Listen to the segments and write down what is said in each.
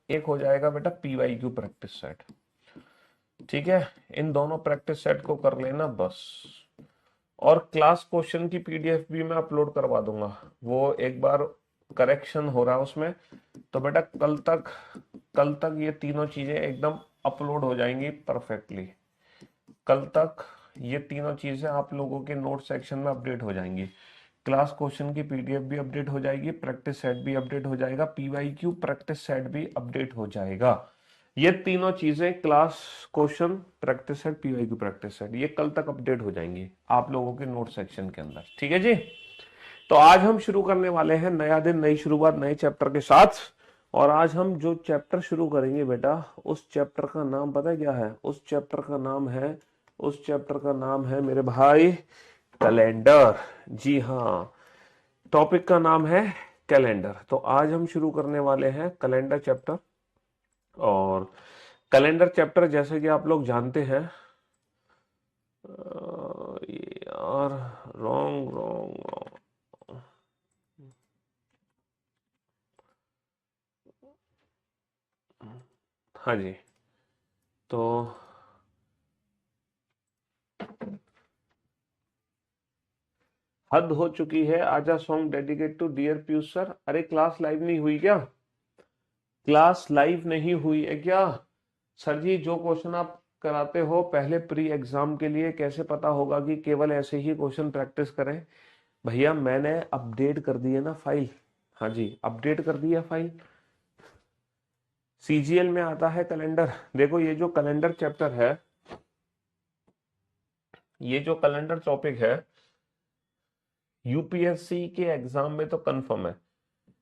एक हो जाएगा बेटा PYQ प्रैक्टिस सेट। ठीक है, इन दोनों प्रैक्टिस सेट को कर लेना बस। और क्लास क्वेश्चन की PDF भी मैं अपलोड करवा दूंगा, वो एक बार करेक्शन हो रहा है उसमें, तो बेटा कल तक ये तीनों चीजें एकदम अपलोड हो जाएंगी परफेक्टली। कल तक ये तीनों चीजें आप लोगों के नोट सेक्शन में अपडेट हो जाएंगी। क्लास क्वेश्चन की PDF भी अपडेट हो जाएगी, प्रैक्टिस सेट भी अपडेट हो जाएगा, PYQ प्रैक्टिस सेट भी अपडेट हो जाएगा। ये तीनों चीजें class question, practice set, PYQ practice set, ये कल तक अपडेट हो जाएंगी आप लोगों के नोट सेक्शन के अंदर। ठीक है जी। तो आज हम शुरू करने वाले हैं नया दिन, नई शुरुआत, नए चैप्टर के साथ। और आज हम जो चैप्टर शुरू करेंगे बेटा, उस चैप्टर का नाम पता है क्या है? उस चैप्टर का नाम है मेरे भाई कैलेंडर। जी हाँ, टॉपिक का नाम है कैलेंडर। तो आज हम शुरू करने वाले हैं कैलेंडर चैप्टर। और कैलेंडर चैप्टर जैसे कि आप लोग जानते हैं, यार, रॉन्ग रॉन्ग, हाँ जी। तो हद हो चुकी है, आजा song dedicate to dear Piyush sir. अरे क्लास लाइव नहीं हुई क्या? क्लास लाइव नहीं हुई है क्या? सर जी, जो क्वेश्चन आप कराते हो पहले प्री एग्जाम के लिए, कैसे पता होगा कि केवल ऐसे ही क्वेश्चन प्रैक्टिस करें? भैया मैंने अपडेट कर दी है ना फाइल। हाँ जी, अपडेट कर दी है फाइल। CGL में आता है कैलेंडर। देखो ये जो कैलेंडर चैप्टर है, ये जो कैलेंडर टॉपिक है, यूपीएससी के एग्जाम में तो कंफर्म है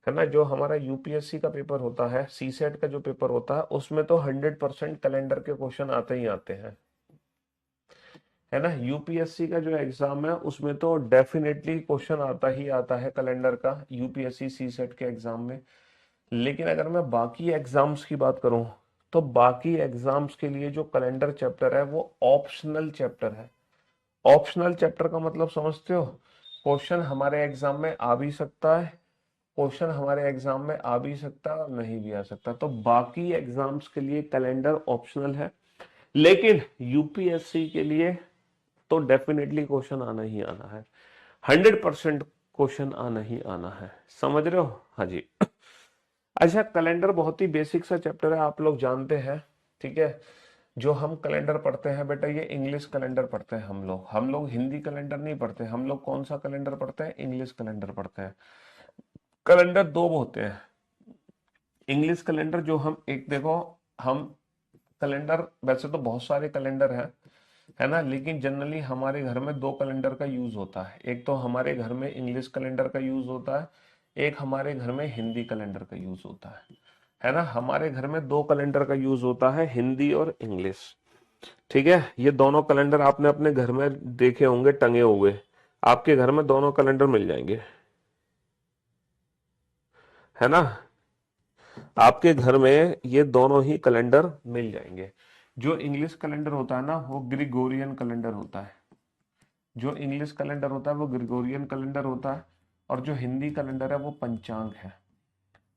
ना। जो हमारा यूपीएससी का पेपर होता है, CSET का जो पेपर होता है, उसमें तो 100% कैलेंडर के क्वेश्चन आते ही आते हैं, है ना। यूपीएससी का जो एग्जाम है उसमें तो डेफिनेटली क्वेश्चन आता ही आता है कैलेंडर का, यूपीएससी CSET के एग्जाम में। लेकिन अगर मैं बाकी एग्जाम्स की बात करूं, तो बाकी एग्जाम्स के लिए जो कैलेंडर चैप्टर है वो ऑप्शनल चैप्टर है। ऑप्शनल चैप्टर का मतलब समझते हो? क्वेश्चन हमारे एग्जाम में आ भी सकता है, क्वेश्चन हमारे एग्जाम में आ भी सकता है और नहीं भी आ सकता। तो बाकी एग्जाम्स के लिए कैलेंडर ऑप्शनल है, लेकिन यूपीएससी के लिए तो डेफिनेटली क्वेश्चन आना ही आना है। 100% क्वेश्चन आना ही आना है। समझ रहे हो? हाँ जी। अच्छा, कैलेंडर बहुत ही बेसिक सा चैप्टर है, आप लोग जानते हैं। ठीक है, जो हम कैलेंडर पढ़ते हैं बेटा, ये इंग्लिश कैलेंडर पढ़ते हैं हम लोग हिंदी कैलेंडर नहीं पढ़ते। हम लोग कौन सा कैलेंडर पढ़ते हैं? इंग्लिश कैलेंडर पढ़ते हैं। कैलेंडर दो होते हैं। इंग्लिश कैलेंडर जो हम, एक देखो, हम कैलेंडर, वैसे तो बहुत सारे कैलेंडर हैं, है ना, लेकिन जनरली हमारे घर में दो कैलेंडर का यूज होता है। एक तो हमारे घर में इंग्लिश कैलेंडर का यूज होता है, एक हमारे घर में हिंदी कैलेंडर का यूज होता है ना। हमारे घर में दो कैलेंडर का यूज होता है, हिंदी और इंग्लिश। ठीक है, ये दोनों कैलेंडर आपने अपने घर में देखे होंगे टंगे हुए। आपके घर में दोनों कैलेंडर मिल जाएंगे, है ना। आपके घर में ये दोनों ही कैलेंडर मिल जाएंगे। जो इंग्लिश कैलेंडर होता है ना, वो ग्रिगोरियन कैलेंडर होता है। जो इंग्लिश कैलेंडर होता है वो ग्रिगोरियन कैलेंडर होता है, और जो हिंदी कैलेंडर है वो पंचांग है।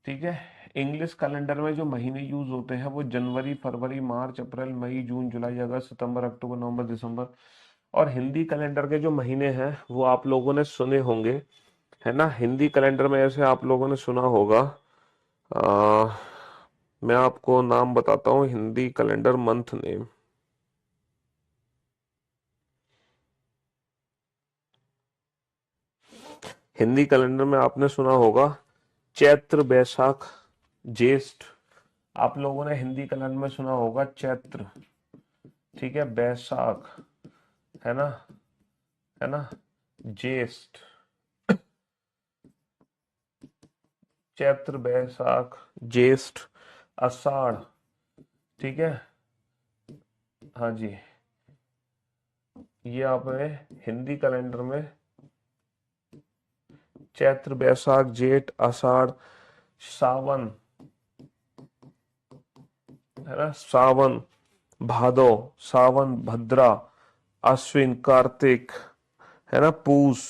ठीक है, इंग्लिश कैलेंडर में जो महीने यूज होते हैं वो जनवरी, फरवरी, मार्च, अप्रैल, मई, जून, जुलाई, अगस्त, सितंबर, अक्टूबर, नवंबर, दिसंबर। और हिंदी कैलेंडर के जो महीने हैं वो आप लोगों ने सुने होंगे, है ना। हिंदी कैलेंडर में ऐसे आप लोगों ने सुना होगा, आ, मैं आपको नाम बताता हूँ Hindi calendar month name. Hindi calendar में आपने सुना होगा चैत्र, बैसाख, ज्येष्ठ। आप लोगों ने हिंदी कैलेंडर में सुना होगा चैत्र, ठीक है, बैसाख, है ना, है ना, ज्येष्ठ, चैत्र, बैसाख, ज्येष्ठ, आषाढ़। ठीक है, हाँ जी, ये आपने हिंदी कैलेंडर में चैत्र, बैसाख, जेठ, आषाढ़, सावन, है ना, सावन, भादो, सावन, भद्रा, अश्विन, कार्तिक, है ना, पूस,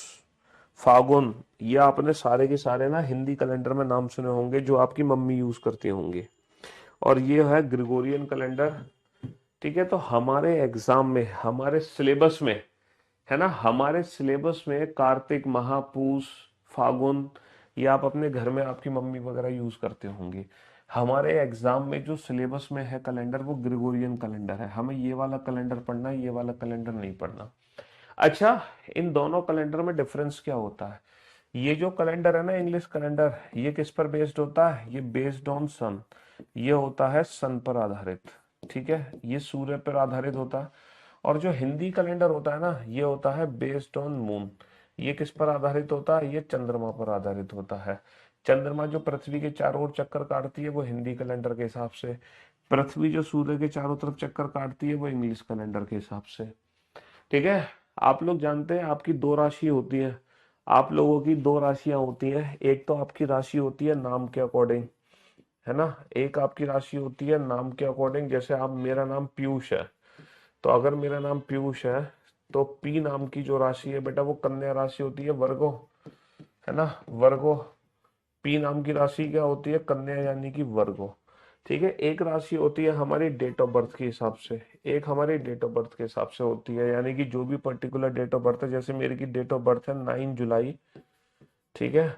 फागुन। ये आपने सारे के सारे ना हिंदी कैलेंडर में नाम सुने होंगे, जो आपकी मम्मी यूज करती होंगी। और ये है ग्रिगोरियन कैलेंडर। ठीक है, तो हमारे एग्जाम में, हमारे सिलेबस में, है ना, हमारे सिलेबस में कार्तिक, महापूस, फागुन, ये आप अपने घर में आपकी मम्मी वगैरह यूज करते होंगे। हमारे एग्जाम में जो सिलेबस में है कैलेंडर वो ग्रिगोरियन कैलेंडर है। हमें ये वाला कैलेंडर पढ़ना है, ये वाला कैलेंडर नहीं पढ़ना। अच्छा, इन दोनों कैलेंडर में डिफरेंस क्या होता है? ये जो कैलेंडर है ना, इंग्लिश कैलेंडर, ये किस पर बेस्ड होता है? ये बेस्ड ऑन सन। ये होता है सन पर आधारित। ठीक है, ये सूर्य पर आधारित होता है। और जो हिंदी कैलेंडर होता है ना, ये होता है बेस्ड ऑन मून। ये किस पर आधारित होता है? ये चंद्रमा पर आधारित होता है। चंद्रमा जो पृथ्वी के चारों ओर चक्कर काटती है वो हिंदी कैलेंडर के हिसाब से, पृथ्वी जो सूर्य के चारों तरफ चक्कर काटती है वो इंग्लिश कैलेंडर के हिसाब से। ठीक है, आप लोग जानते हैं आपकी दो राशि होती है। आप लोगों की दो राशियां होती हैं। एक तो आपकी राशि होती है नाम के अकॉर्डिंग, है ना, एक आपकी राशि होती है नाम के अकॉर्डिंग। जैसे आप, मेरा नाम पीयूष है, तो अगर मेरा नाम पीयूष है तो पी नाम की जो राशि है बेटा वो कन्या राशि होती है, वर्गो, है ना, वर्गो। पी नाम की राशि क्या होती है? कन्या, यानी कि वर्गो। ठीक है, एक राशि होती है हमारी डेट ऑफ बर्थ के हिसाब से, एक हमारी डेट ऑफ बर्थ के हिसाब से होती है, यानी कि जो भी पर्टिकुलर डेट ऑफ बर्थ है। जैसे मेरी की डेट ऑफ बर्थ है 9 जुलाई। ठीक है,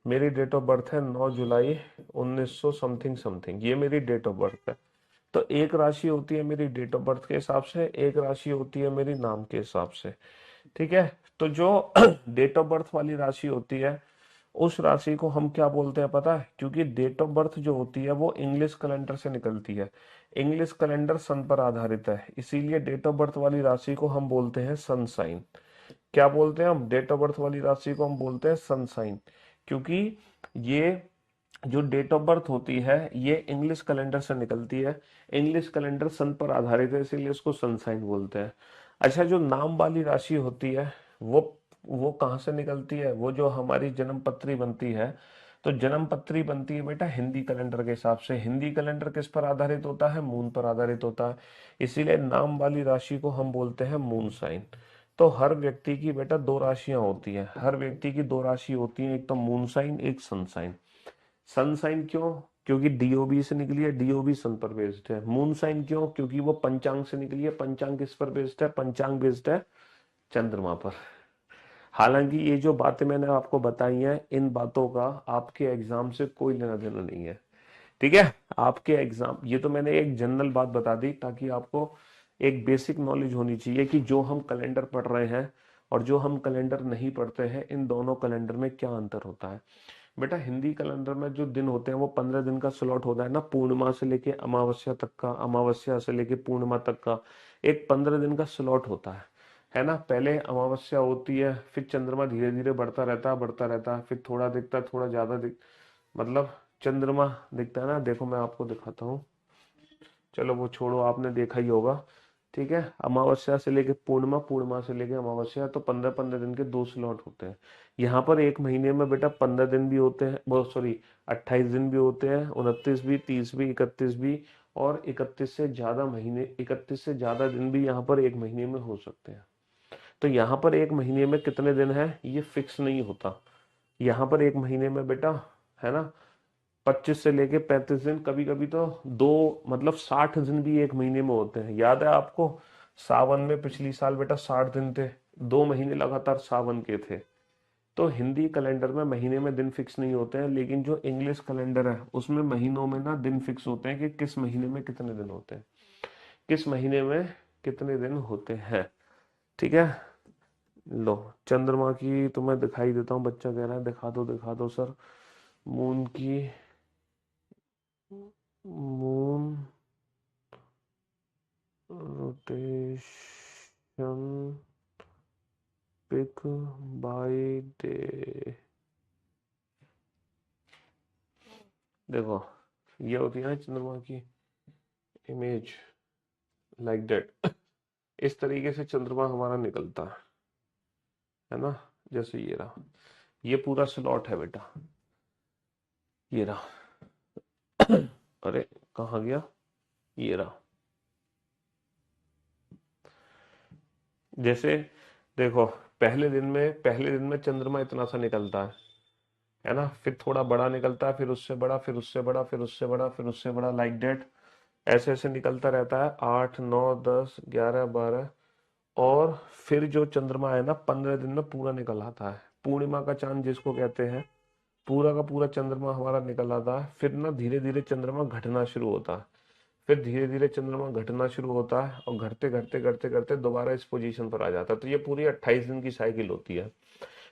मेरी डेट ऑफ बर्थ है 9 जुलाई 1900 समथिंग समथिंग, ये मेरी डेट ऑफ बर्थ है। तो एक राशि होती है मेरी डेट ऑफ बर्थ के हिसाब से, एक राशि होती है मेरी नाम के हिसाब से। ठीक है, तो जो डेट ऑफ बर्थ वाली राशि होती है उस राशि को हम क्या बोलते हैं पता है? क्योंकि डेट ऑफ बर्थ जो होती है वो इंग्लिश कैलेंडर से निकलती है। इंग्लिश कैलेंडर सन पर आधारित है, इसीलिए डेट ऑफ बर्थ वाली राशि को हम बोलते हैं सन साइन। क्या बोलते हैं हम? डेट ऑफ बर्थ वाली राशि को हम बोलते हैं सन साइन। क्योंकि ये जो डेट ऑफ बर्थ होती है ये इंग्लिश कैलेंडर से निकलती है। इंग्लिश कैलेंडर सन पर आधारित है, इसीलिए इसको सन साइन बोलते हैं। अच्छा, जो नाम वाली राशि होती है वो वो कहाँ से निकलती है? वो जो हमारी जन्म पत्री बनती है, तो जन्म पत्री बनती है बेटा हिंदी कैलेंडर के हिसाब से। हिंदी कैलेंडर किस पर आधारित होता है? मून पर आधारित होता है, इसीलिए नाम वाली राशि को हम बोलते हैं मून साइन। तो हर व्यक्ति की बेटा दो राशियां होती हैं, हर व्यक्ति की दो राशि होती है, एक तो मून साइन, एक सन साइन। सन साइन क्यों? क्योंकि डीओबी से निकली है, डीओबी सन पर बेस्ड है। मून साइन क्यों? क्योंकि वो पंचांग से निकली है, पंचांग किस पर बेस्ड है? पंचांग बेस्ड है चंद्रमा पर। हालांकि ये जो बातें मैंने आपको बताई हैं, इन बातों का आपके एग्जाम से कोई लेना देना नहीं है। ठीक है, आपके एग्जाम, ये तो मैंने एक जनरल बात बता दी ताकि आपको एक बेसिक नॉलेज होनी चाहिए कि जो हम कैलेंडर पढ़ रहे हैं और जो हम कैलेंडर नहीं पढ़ते हैं, इन दोनों कैलेंडर में क्या अंतर होता है। बेटा हिंदी कैलेंडर में जो दिन होते हैं वो 15 दिन का स्लॉट होता है ना, पूर्णिमा से लेके अमावस्या तक का, अमावस्या से लेके पूर्णिमा तक का एक 15 दिन का स्लॉट होता है ना। पहले अमावस्या होती है, फिर चंद्रमा धीरे धीरे बढ़ता रहता है, बढ़ता रहता है, फिर थोड़ा दिखता है, थोड़ा ज्यादा दिख, मतलब चंद्रमा दिखता है ना। देखो मैं आपको दिखाता हूँ, चलो वो छोड़ो, आपने देखा ही होगा। ठीक है, अमावस्या से लेके पूर्णिमा, पूर्णिमा से लेके अमावस्या, तो 15-15 दिन के दो स्लॉट होते हैं। यहाँ पर एक महीने में बेटा 15 दिन भी होते हैं, वो सॉरी 28 दिन भी होते हैं, 29 भी, 30 भी, 31 भी, और 31 से ज्यादा दिन भी यहाँ पर एक महीने में हो सकते हैं। तो यहाँ पर एक महीने में कितने दिन है ये फिक्स नहीं होता। यहाँ पर एक महीने में बेटा, है ना, 25 से लेके 35 दिन, कभी कभी तो दो, मतलब 60 दिन भी एक महीने में होते हैं। याद है आपको, सावन में पिछली साल बेटा 60 दिन थे, 2 महीने लगातार सावन के थे। तो हिंदी कैलेंडर में महीने में दिन फिक्स नहीं होते हैं, लेकिन जो इंग्लिश कैलेंडर है उसमें महीनों में ना दिन फिक्स होते हैं कि किस महीने में कितने दिन होते हैं, किस महीने में कितने दिन होते हैं। ठीक है, लो चंद्रमा की तो मैं दिखाई देता हूँ, बच्चा कह रहा है दिखा दो सर। मून की, moon rotation pic by day, देखो ये होती है ना चंद्रमा की इमेज, लाइक दैट। इस तरीके से चंद्रमा हमारा निकलता है ना। जैसे ये रहा, ये पूरा स्लॉट है बेटा, ये रहा। अरे कहाँ गया, ये रहा। जैसे देखो, पहले दिन में चंद्रमा इतना सा निकलता है ना, फिर थोड़ा बड़ा निकलता है, फिर उससे बड़ा, फिर उससे बड़ा, फिर उससे बड़ा, फिर उससे बड़ा, लाइक डेट, ऐसे ऐसे निकलता रहता है। 8, 9, 10, 11, 12, और फिर जो चंद्रमा है ना 15 दिन में पूरा निकल आता है, पूर्णिमा का चांद जिसको कहते हैं, पूरा का पूरा चंद्रमा हमारा निकल आता है। फिर ना धीरे धीरे चंद्रमा घटना शुरू होता है, फिर धीरे धीरे चंद्रमा घटना शुरू होता है, और घटते घटते घटते घटते दोबारा इस पोजीशन पर आ जाता है। तो ये पूरी 28 दिन की साइकिल होती है।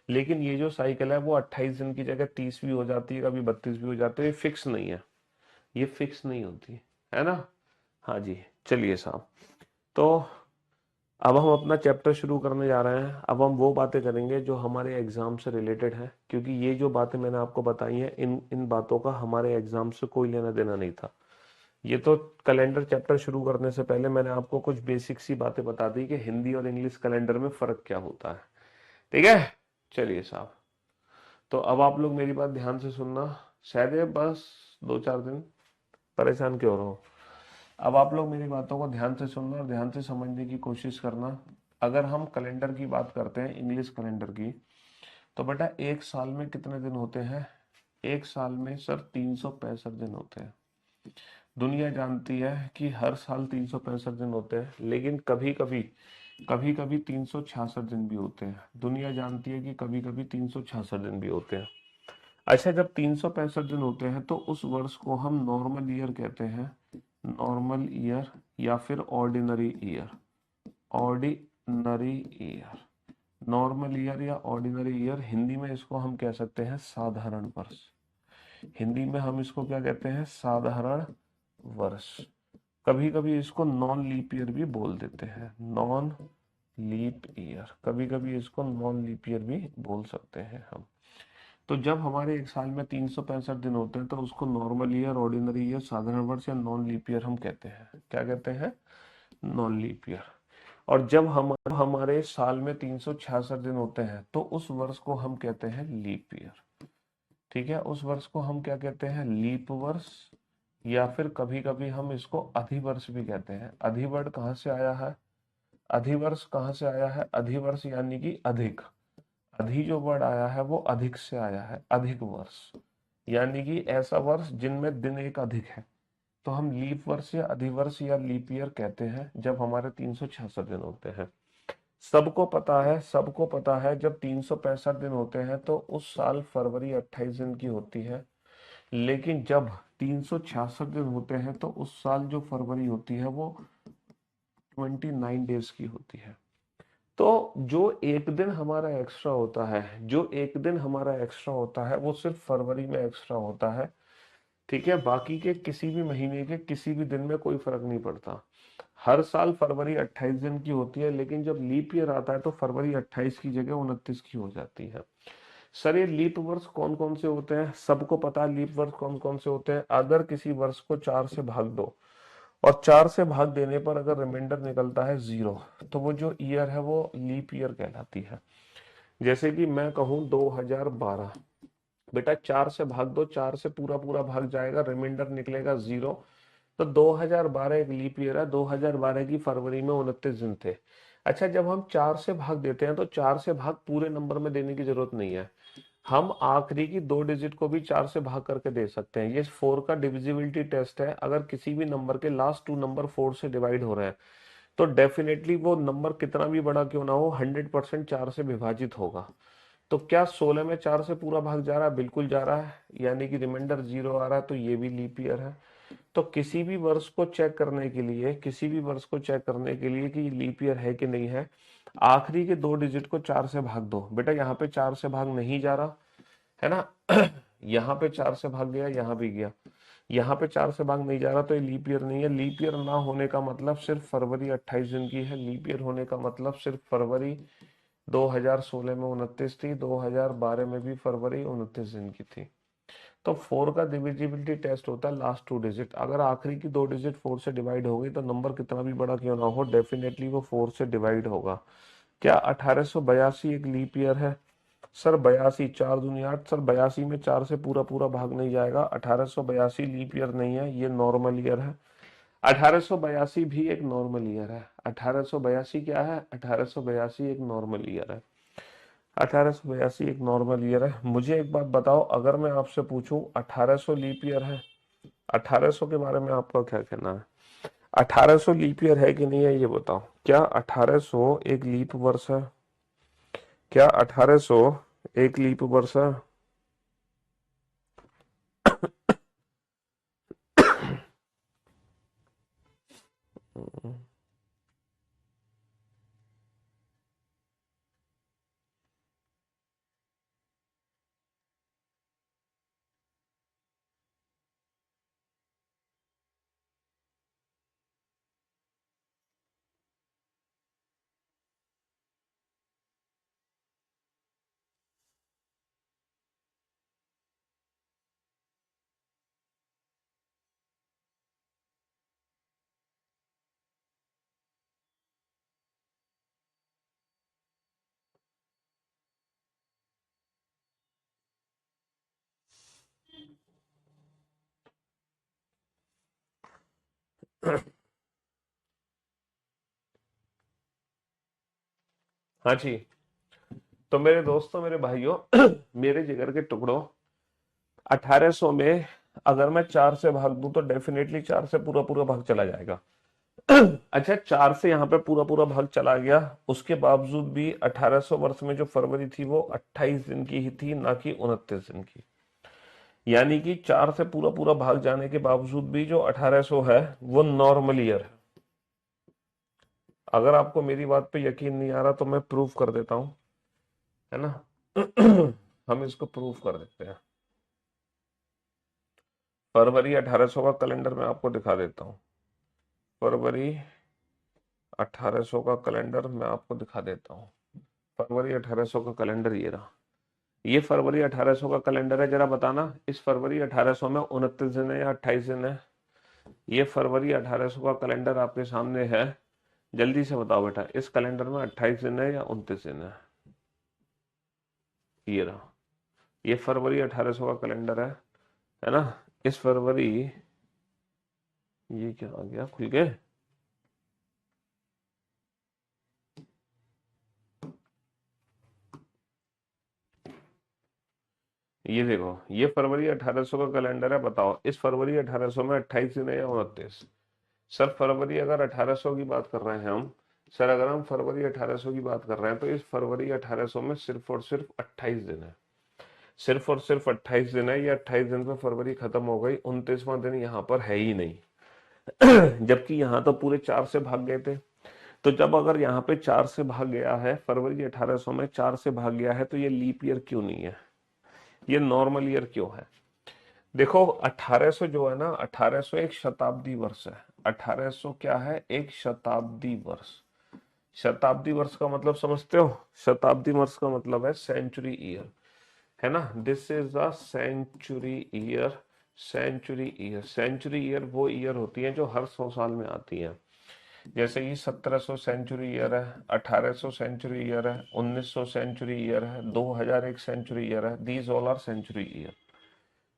लेकिन ये जो साइकिल है वो 28 दिन की जगह 30 भी हो जाती है, कभी 32 भी हो जाती है, ये फिक्स नहीं है, ये फिक्स नहीं होती है ना। हाँ जी, चलिए साहब, तो अब हम अपना चैप्टर शुरू करने जा रहे हैं। अब हम वो बातें करेंगे जो हमारे एग्जाम से रिलेटेड है, क्योंकि ये जो बातें मैंने आपको बताई हैं, इन इन बातों का हमारे एग्जाम से कोई लेना देना नहीं था। ये तो कैलेंडर चैप्टर शुरू करने से पहले मैंने आपको कुछ बेसिक सी बातें बता दी कि हिंदी और इंग्लिश कैलेंडर में फर्क क्या होता है। ठीक है, चलिए साहब, तो अब आप लोग मेरी बात ध्यान से सुनना। शायद ये बस 2-4 दिन, परेशान क्यों रहो। अब आप लोग मेरी बातों को ध्यान से सुनना और ध्यान से समझने की कोशिश करना। अगर हम कैलेंडर की बात करते हैं, इंग्लिश कैलेंडर की, तो बेटा एक साल में कितने दिन होते हैं? एक साल में सर 365 दिन होते हैं। दुनिया जानती है कि हर साल 365 दिन होते हैं, लेकिन कभी कभी 366 दिन भी होते हैं। दुनिया जानती है कि कभी कभी 366 दिन भी होते हैं। अच्छा, जब 365 दिन होते हैं तो उस वर्ष को हम नॉर्मल ईयर कहते हैं, नॉर्मल ईयर, या फिर ordinary year. Ordinary year, normal year या ऑर्डिनरी ईयर, हिंदी में इसको हम कह सकते हैं साधारण वर्ष। हिंदी में हम इसको क्या कहते हैं? साधारण वर्ष। कभी कभी इसको नॉन लीप ईयर भी बोल देते हैं, नॉन लीप ईयर, कभी कभी इसको नॉन लीप ईयर भी बोल सकते हैं हम। तो जब हमारे एक साल में 365 दिन होते हैं तो उसको नॉर्मल ईयर, ऑर्डिनरी ईयर, साधारण वर्ष या नॉन लीप ईयर हम कहते हैं। क्या कहते हैं? Non leap year. और जब हमारे साल में 366 दिन होते हैं तो उस वर्ष को हम कहते हैं लीप ईयर। ठीक है, उस वर्ष को हम क्या कहते हैं? लीप वर्ष, या फिर कभी कभी हम इसको अधिवर्ष भी कहते हैं। अधिवर्ष कहाँ से आया है? अधिवर्ष कहाँ से आया है? अधिवर्ष यानी कि अधिक। अधि जो वर्ड आया है वो अधिक से आया है, अधिक वर्ष, यानी कि ऐसा वर्ष जिनमें दिन एक अधिक है। तो हम लीप वर्ष या अधिवर्ष या लीप ईयर कहते हैं जब हमारे 366 दिन होते हैं। सबको पता है, सबको पता है, जब 365 दिन होते हैं तो उस साल फरवरी 28 दिन की होती है। लेकिन जब 366 दिन होते हैं तो उस साल जो फरवरी होती है वो 29 डेज की होती है। तो जो एक दिन हमारा एक्स्ट्रा होता है, जो एक दिन हमारा एक्स्ट्रा होता है वो सिर्फ फरवरी में एक्स्ट्रा होता है। ठीक है, बाकी के किसी भी महीने के किसी भी दिन में कोई फर्क नहीं पड़ता। हर साल फरवरी 28 दिन की होती है, लेकिन जब लीप ईयर आता है तो फरवरी 28 की जगह 29 की हो जाती है। सर ये लीप वर्ष कौन कौन से होते हैं? सबको पता है लीप वर्ष कौन कौन से होते हैं। अगर किसी वर्ष को 4 से भाग दो और 4 से भाग देने पर अगर रिमाइंडर निकलता है 0, तो वो जो ईयर है वो लीप ईयर कहलाती है। जैसे कि मैं कहूँ 2012, बेटा 4 से भाग दो, 4 से पूरा पूरा भाग जाएगा, रिमाइंडर निकलेगा 0। तो 2012 एक लीप ईयर है, 2012 की फरवरी में 29 दिन थे। अच्छा, जब हम 4 से भाग देते हैं तो 4 से भाग पूरे नंबर में देने की जरूरत नहीं है। हम आखिरी की 2 डिजिट को भी 4 से भाग करके दे सकते हैं। ये 4 का डिविजिबिलिटी टेस्ट है। अगर किसी भी नंबर के लास्ट 2 नंबर 4 से डिवाइड हो रहे हैं तो डेफिनेटली वो नंबर कितना भी बड़ा क्यों ना हो 100% 4 से विभाजित होगा। तो क्या 16 में 4 से पूरा भाग जा रहा है? बिल्कुल जा रहा है, यानी कि रिमाइंडर 0 आ रहा है, तो ये भी लीप ईयर है। तो किसी भी वर्ष को चेक करने के लिए, किसी भी वर्ष को चेक करने के लिए कि लीप ईयर है कि नहीं है, आखिरी के 2 डिजिट को 4 से भाग दो। बेटा यहाँ पे 4 से भाग नहीं जा रहा है ना, यहाँ पे 4 से भाग गया, यहाँ भी गया, यहाँ पे 4 से भाग नहीं जा रहा, तो ये लीप ईयर नहीं है। लीप ईयर ना होने का मतलब सिर्फ फरवरी 28 दिन की है। लीप ईयर होने का मतलब सिर्फ फरवरी 2016 में 29 थी, 2012 में भी फरवरी 29 दिन की थी। तो 4 का डिविजिबिलिटी टेस्ट होता है लास्ट 2 डिजिट। अगर आखिरी की 2 डिजिट 4 से डिवाइड हो गई तो नंबर कितना भी बड़ा क्यों ना हो डेफिनेटली वो 4 से डिवाइड होगा। क्या 1882 एक लीप ईयर है? सर 82, 4 दूनी 8, सर 82 में 4 से पूरा पूरा भाग नहीं जाएगा। 1882 लीप ईयर नहीं है, ये नॉर्मल ईयर है। 1882 भी एक नॉर्मल ईयर है। 1882 क्या है? 1882 एक नॉर्मल ईयर है। 1882 एक नॉर्मल ईयर है। मुझे एक बात बताओ, अगर मैं आपसे पूछूं 1800 लीप ईयर है, 1800 के बारे में आपका क्या कहना है? 1800 लीप ईयर है कि नहीं है, ये बताओ। क्या 1800 एक लीप वर्ष है? क्या 1800 एक लीप वर्ष है? हाँ जी। तो मेरे दोस्तों, मेरे भाइयों, मेरे जिगर के टुकड़ों, 1800 में अगर मैं 4 से भाग दूं तो डेफिनेटली 4 से पूरा पूरा भाग चला जाएगा। अच्छा, 4 से यहाँ पे पूरा पूरा भाग चला गया, उसके बावजूद भी 1800 वर्ष में जो फरवरी थी वो 28 दिन की ही थी, ना कि 29 दिन की। यानी कि 4 से पूरा पूरा भाग जाने के बावजूद भी जो 1800 है वो नॉर्मल ईयर है। अगर आपको मेरी बात पे यकीन नहीं आ रहा तो मैं प्रूफ कर देता हूँ, है ना। हम इसको प्रूफ कर देते हैं। फरवरी 1800 का कैलेंडर मैं आपको दिखा देता हूँ। फरवरी 1800 का कैलेंडर मैं आपको दिखा देता हूँ। फरवरी 1800 का कैलेंडर ये रहा। ये फरवरी 1800 का कैलेंडर है। जरा बताना, इस फरवरी 1800 में 29 दिन है या 28 दिन है? ये फरवरी 1800 का कैलेंडर आपके सामने है। जल्दी से बताओ बेटा, इस कैलेंडर में 28 दिन है या 29 दिन है? ये रहा। ये फरवरी 1800 का कैलेंडर है ना। इस फरवरी, ये क्या आ गया खुल के? ये देखो, ये फरवरी 1800 का कैलेंडर है। बताओ, इस फरवरी 1800 में 28 दिन है या 29? सर फरवरी अगर 1800 की बात कर रहे हैं हम, सर अगर हम फरवरी 1800 की बात कर रहे हैं तो इस फरवरी 1800 में सिर्फ और सिर्फ 28 दिन है। सिर्फ और सिर्फ 28 दिन है। ये 28 दिन पे फरवरी खत्म हो गई, 29वां दिन यहाँ पर है ही नहीं। जबकि यहाँ तो पूरे 4 से भाग गए थे। तो जब अगर यहाँ पे 4 से भाग गया है, फरवरी 1800 में 4 से भाग गया है, तो ये लीप ईयर क्यों नहीं है? ये नॉर्मल ईयर क्यों है? देखो, 1800 जो है ना, 1800 एक शताब्दी वर्ष है। 1800 क्या है? एक शताब्दी वर्ष। शताब्दी वर्ष का मतलब समझते हो? शताब्दी वर्ष का मतलब है सेंचुरी ईयर, है ना। This is a century year. Century year, century year वो ईयर होती है जो हर 100 साल में आती है। जैसे कि 1700 सेंचुरी ईयर है, 1800 सेंचुरी ईयर है, 1900 सेंचुरी ईयर है, 2001 सेंचुरी ईयर है। These all are century year.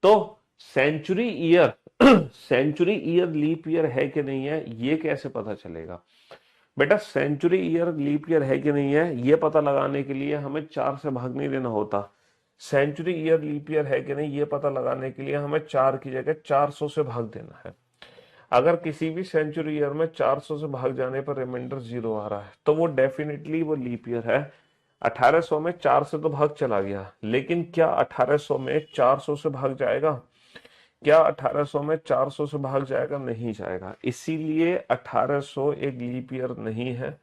तो century year, century year leap year है कि नहीं है, ये कैसे पता चलेगा? बेटा, सेंचुरी ईयर लीप ईयर है कि नहीं है, ये पता लगाने के लिए हमें 4 से भाग नहीं देना होता। सेंचुरी ईयर लीप ईयर है कि नहीं, ये पता लगाने के लिए हमें 4 की जगह 400 से भाग देना है। अगर किसी भी सेंचुरी ईयर में 400 से भाग जाने पर रिमाइंडर 0 आ रहा है तो वो डेफिनेटली वो लीप ईयर है। 1800 में 4 से तो भाग चला गया, लेकिन क्या 1800 में 400 से भाग जाएगा? क्या 1800 में 400 से भाग जाएगा? नहीं जाएगा। इसीलिए 1800 एक लीप ईयर नहीं है,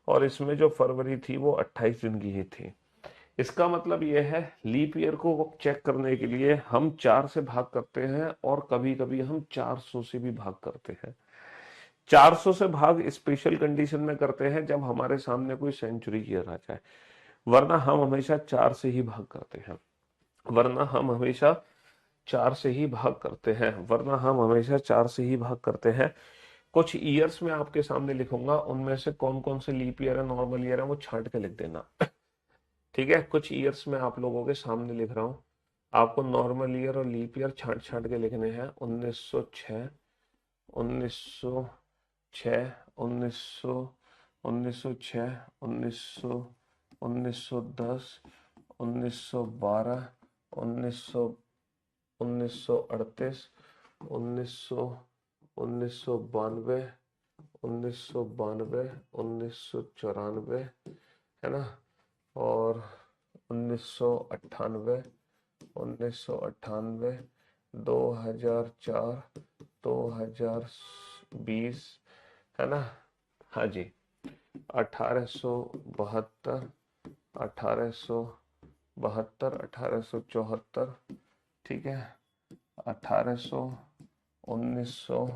और इसमें जो फरवरी थी वो 28 दिन की ही थी। इसका मतलब यह है, लीप ईयर को चेक करने के लिए हम 4 से भाग करते हैं, और कभी कभी हम 400 से भी भाग करते हैं। 400 से भाग स्पेशल कंडीशन में करते हैं, जब हमारे सामने कोई सेंचुरी ईयर आ जाए, वरना हम हमेशा 4 से ही भाग करते हैं। वरना हम हमेशा 4 से ही भाग करते हैं। वरना हम हमेशा 4 से ही भाग करते हैं। कुछ ईयर्स में आपके सामने लिखूंगा, उनमें से कौन कौन से लीप ईयर है, नॉर्मल ईयर है, वो छांट के लिख देना। ठीक है, कुछ ईयर्स में आप लोगों के सामने लिख रहा हूँ। आपको नॉर्मल ईयर और लीप ईयर छांट छांट के लिखने हैं। 1906, 1906, 1900, 1906, 1900, 1910, 1912, 1900, 1938, 1900, 1992, 1992, 1994, है ना, और 1998, 1998, 2004, 2020, है ना। हाँ जी, 1872, 1872, 1874, ठीक है, 1800, 1900,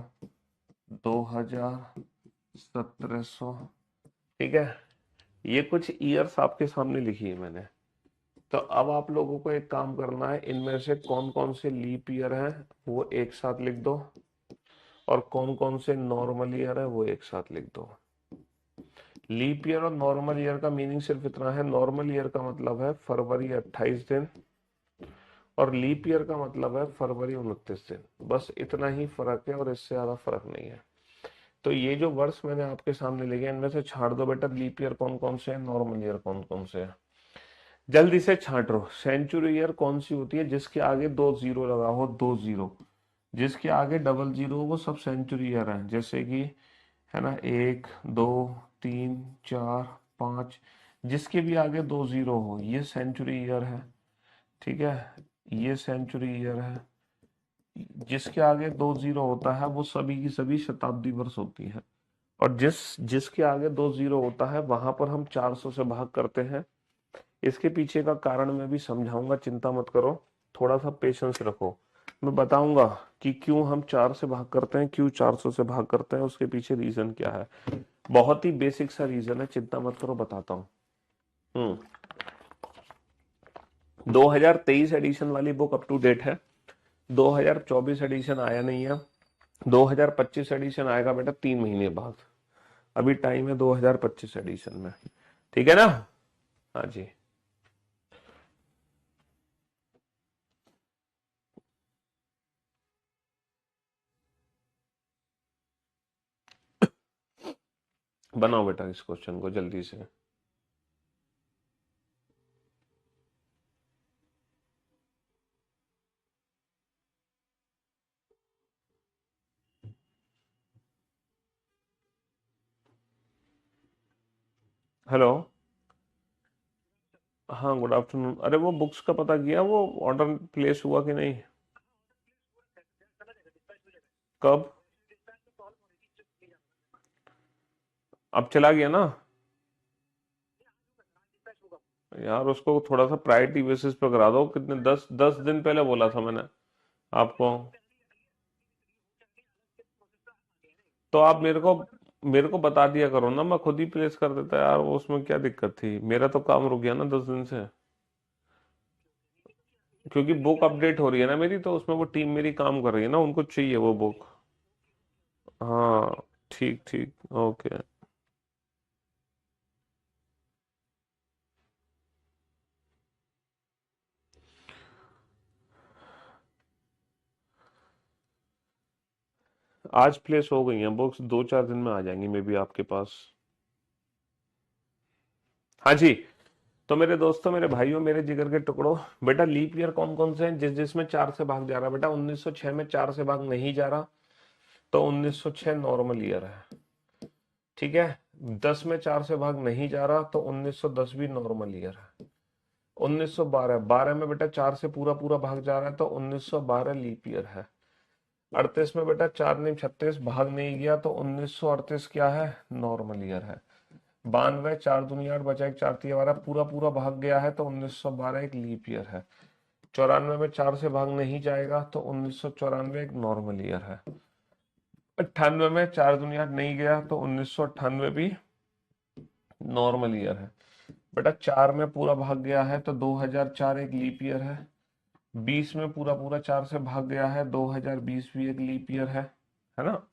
2000, 1700, ठीक है। ये कुछ ईयर्स आपके सामने लिखी है मैंने। तो अब आप लोगों को एक काम करना है, इनमें से कौन कौन से लीप ईयर हैं वो एक साथ लिख दो, और कौन कौन से नॉर्मल ईयर है वो एक साथ लिख दो। लीप ईयर और नॉर्मल ईयर का मीनिंग सिर्फ इतना है, नॉर्मल ईयर का मतलब है फरवरी 28 दिन, और लीप ईयर का मतलब है फरवरी 29 दिन। बस इतना ही फर्क है और इससे ज्यादा फर्क नहीं है। तो ये जो वर्ष मैंने आपके सामने लिखे इनमें से छांट दो बेटा, लीप ईयर कौन कौन से हैं, नॉर्मल ईयर कौन कौन से हैं, जल्दी से छांट लो। सेंचुरी ईयर कौन सी होती है, जिसके आगे 2 जीरो लगा हो, 2 जीरो, जिसके आगे डबल जीरो हो वो सब सेंचुरी ईयर है। जैसे कि, है ना, 1, 2, 3, 4, 5, जिसके भी आगे 2 जीरो हो ये सेंचुरी ईयर है, ठीक है, ये सेंचुरी ईयर है। जिसके आगे 2 जीरो होता है वो सभी की सभी शताब्दी वर्ष होती है, और जिसके आगे 2 जीरो होता है वहां पर हम 400 से भाग करते हैं। इसके पीछे का कारण मैं भी समझाऊंगा, चिंता मत करो, थोड़ा सा पेशेंस रखो। मैं बताऊंगा कि क्यों हम 4 से भाग करते हैं, क्यों 400 से भाग करते हैं, उसके पीछे रीजन क्या है। बहुत ही बेसिक सा रीजन है, चिंता मत करो, बताता हूँ। 2023 एडिशन वाली बुक अप टू डेट है, 2024 एडिशन आया नहीं है, 2025 एडिशन आएगा बेटा 3 महीने बाद। अभी टाइम है 2025 एडिशन में, ठीक है ना। हाँ जी। बनाओ बेटा इस क्वेश्चन को जल्दी से। हेलो। हाँ, गुड आफ्टरनून। अरे वो बुक्स का पता किया, वो ऑर्डर प्लेस हुआ कि नहीं? कब? अब चला गया ना? यार उसको थोड़ा सा प्रायोरिटी बेसिस पे करा दो। कितने, 10 10 दिन पहले बोला था मैंने आपको। तो आप मेरे को बता दिया करो ना, मैं खुद ही प्लेस कर देता यार, वो उसमें क्या दिक्कत थी, मेरा तो काम रुक गया ना 10 दिन से। क्योंकि बुक अपडेट हो रही है ना मेरी, तो उसमें वो टीम मेरी काम कर रही है ना, उनको चाहिए वो बुक। हाँ, ठीक ठीक, ओके। आज प्लेस हो गई हैं बुक्स, 2 4 दिन में आ जाएंगी मे बी आपके पास। हाँ जी। तो मेरे दोस्तों, मेरे भाइयों, मेरे जिगर के टुकड़ों, बेटा लीप ईयर कौन कौन से हैं जिसमें 4 से भाग जा रहा है? बेटा 1906 में 4 से भाग नहीं जा रहा, तो 1906 नॉर्मल ईयर है, ठीक है। 10 में 4 से भाग नहीं जा रहा, तो 1910 भी नॉर्मल ईयर है। 1912, 12 में बेटा 4 से पूरा पूरा भाग जा रहा है, तो 1912 लीप ईयर है। 38 में बेटा 4 नहीं 36 भाग नहीं गया, तो 1938 क्या है, नॉर्मल ईयर है। 92, 4 दूनी 8 बचा एक 4 3 12, पूरा पूरा भाग गया है, तो 1912 एक लीप ईयर है। 94 में 4 से भाग नहीं जाएगा, तो 1994 एक नॉर्मल ईयर है। 98 में 4 दूनी 8 नहीं गया, तो 1998 भी नॉर्मल ईयर है। बेटा 4 में पूरा भाग गया है, तो 2004 एक लीप ईयर है। 20 में पूरा पूरा 4 से भाग गया है, 2020 भी एक लीप ईयर है ना।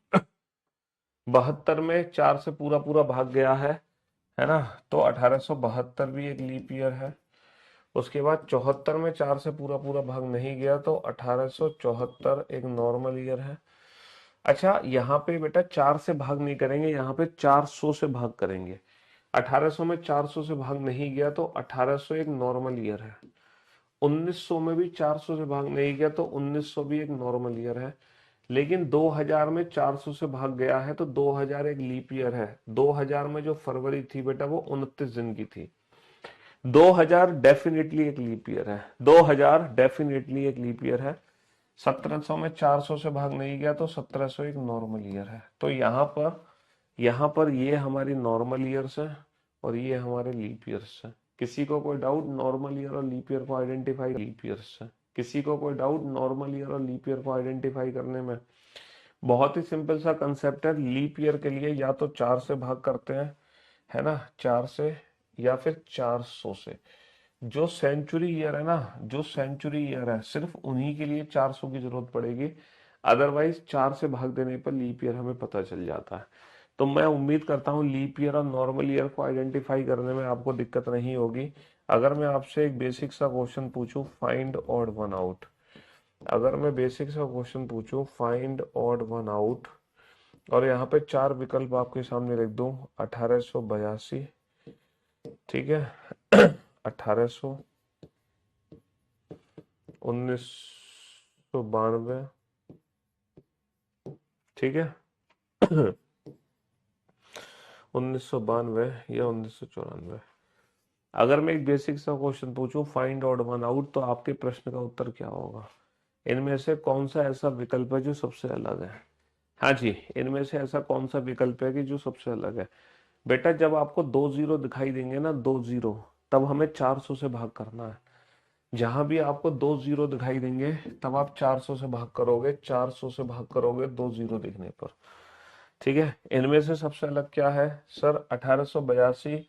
72 में 4 से पूरा पूरा भाग गया है ना, तो 1872 भी एक लीप ईयर है। उसके बाद 74 में 4 से पूरा पूरा भाग नहीं गया, तो 1874 एक नॉर्मल ईयर है। अच्छा, यहाँ पे बेटा 4 से भाग नहीं करेंगे, यहाँ पे 400 से भाग करेंगे। 1800 में 400 से भाग नहीं गया तो 1800 एक नॉर्मल ईयर है। 1900 में भी 400 से भाग नहीं गया तो 1900 भी एक नॉर्मल ईयर है। लेकिन 2000 में 400 से भाग गया है तो 2000 एक लीप ईयर है। 2000 में जो फरवरी थी बेटा वो 29 दिन की थी। 2000 डेफिनेटली एक लीप ईयर है। 2000 डेफिनेटली एक लीप ईयर है। 1700 में 400 से भाग नहीं गया तो 1700 एक नॉर्मल ईयर है। तो यहाँ पर ये हमारी नॉर्मल ईयर्स है और ये हमारे लीप ईयर्स है। किसी को कोई डाउट नॉर्मल ईयर और लीप ईयर को आइडेंटिफाई? लीप ईयर्स है। किसी को कोई डाउट नॉर्मल ईयर और लीप ईयर को आइडेंटिफाई करने में? बहुत ही सिंपल सा कंसेप्ट है। लीप ईयर के लिए या तो 4 से भाग करते हैं, है ना, 4 से, या फिर 400 से। जो सेंचुरी ईयर है ना, जो सेंचुरी ईयर है सिर्फ उन्हीं के लिए 400 की जरूरत पड़ेगी। अदरवाइज 4 से भाग देने पर लीप ईयर हमें पता चल जाता है। तो मैं उम्मीद करता हूँ लीप ईयर और नॉर्मल ईयर को आइडेंटिफाई करने में आपको दिक्कत नहीं होगी। अगर मैं आपसे एक बेसिक सा क्वेश्चन पूछूं, फाइंड ऑड वन आउट। अगर मैं बेसिक सा क्वेश्चन पूछूं, फाइंड ऑड वन आउट, और यहाँ पे 4 विकल्प आपके सामने लिख दूं, 1882, ठीक है, 1800, 1992, ठीक है, 1992 या 1994। अगर मैं एक बेसिक सा क्वेश्चन पूछूं, फाइंड ऑड वन आउट, तो आपके प्रश्न का उत्तर क्या होगा? इनमें से कौन सा ऐसा विकल्प है जो सबसे अलग है? हाँ जी, इनमें से ऐसा कौन सा विकल्प है कि जो सबसे अलग है? बेटा जब आपको 2 जीरो दिखाई देंगे ना, 2 जीरो, तब हमें 400 से भाग करना है। जहां भी आपको 2 जीरो दिखाई देंगे तब आप 400 से भाग करोगे, 400 से भाग करोगे 2 जीरो दिखने पर। ठीक है, इनमें से सबसे अलग क्या है? सर 1882,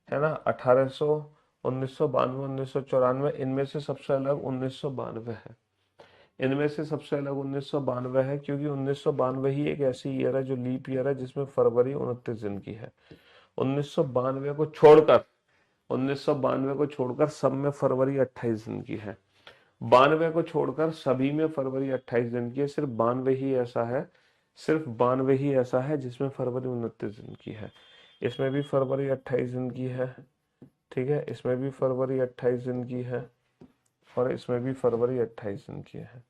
है ना, 1800, 1992, 1994, इनमें से सबसे अलग 1992 है। इनमें से सबसे अलग 1992 है, क्योंकि 1992 ही एक ऐसी ईयर है जो लीप ईयर है, जिसमें फरवरी 29 दिन की है। 1992 को छोड़कर 1992 को छोड़कर सब में फरवरी 28 दिन की है। 92 को छोड़कर सभी में फरवरी 28 दिन की है। सिर्फ 92 ही ऐसा है, सिर्फ 92 ही ऐसा है जिसमें फरवरी 29 दिन की है। इसमें भी फरवरी 28 दिन की है, ठीक है, इसमें भी फरवरी 28 दिन की है, और इसमें भी फरवरी 28 दिन की है।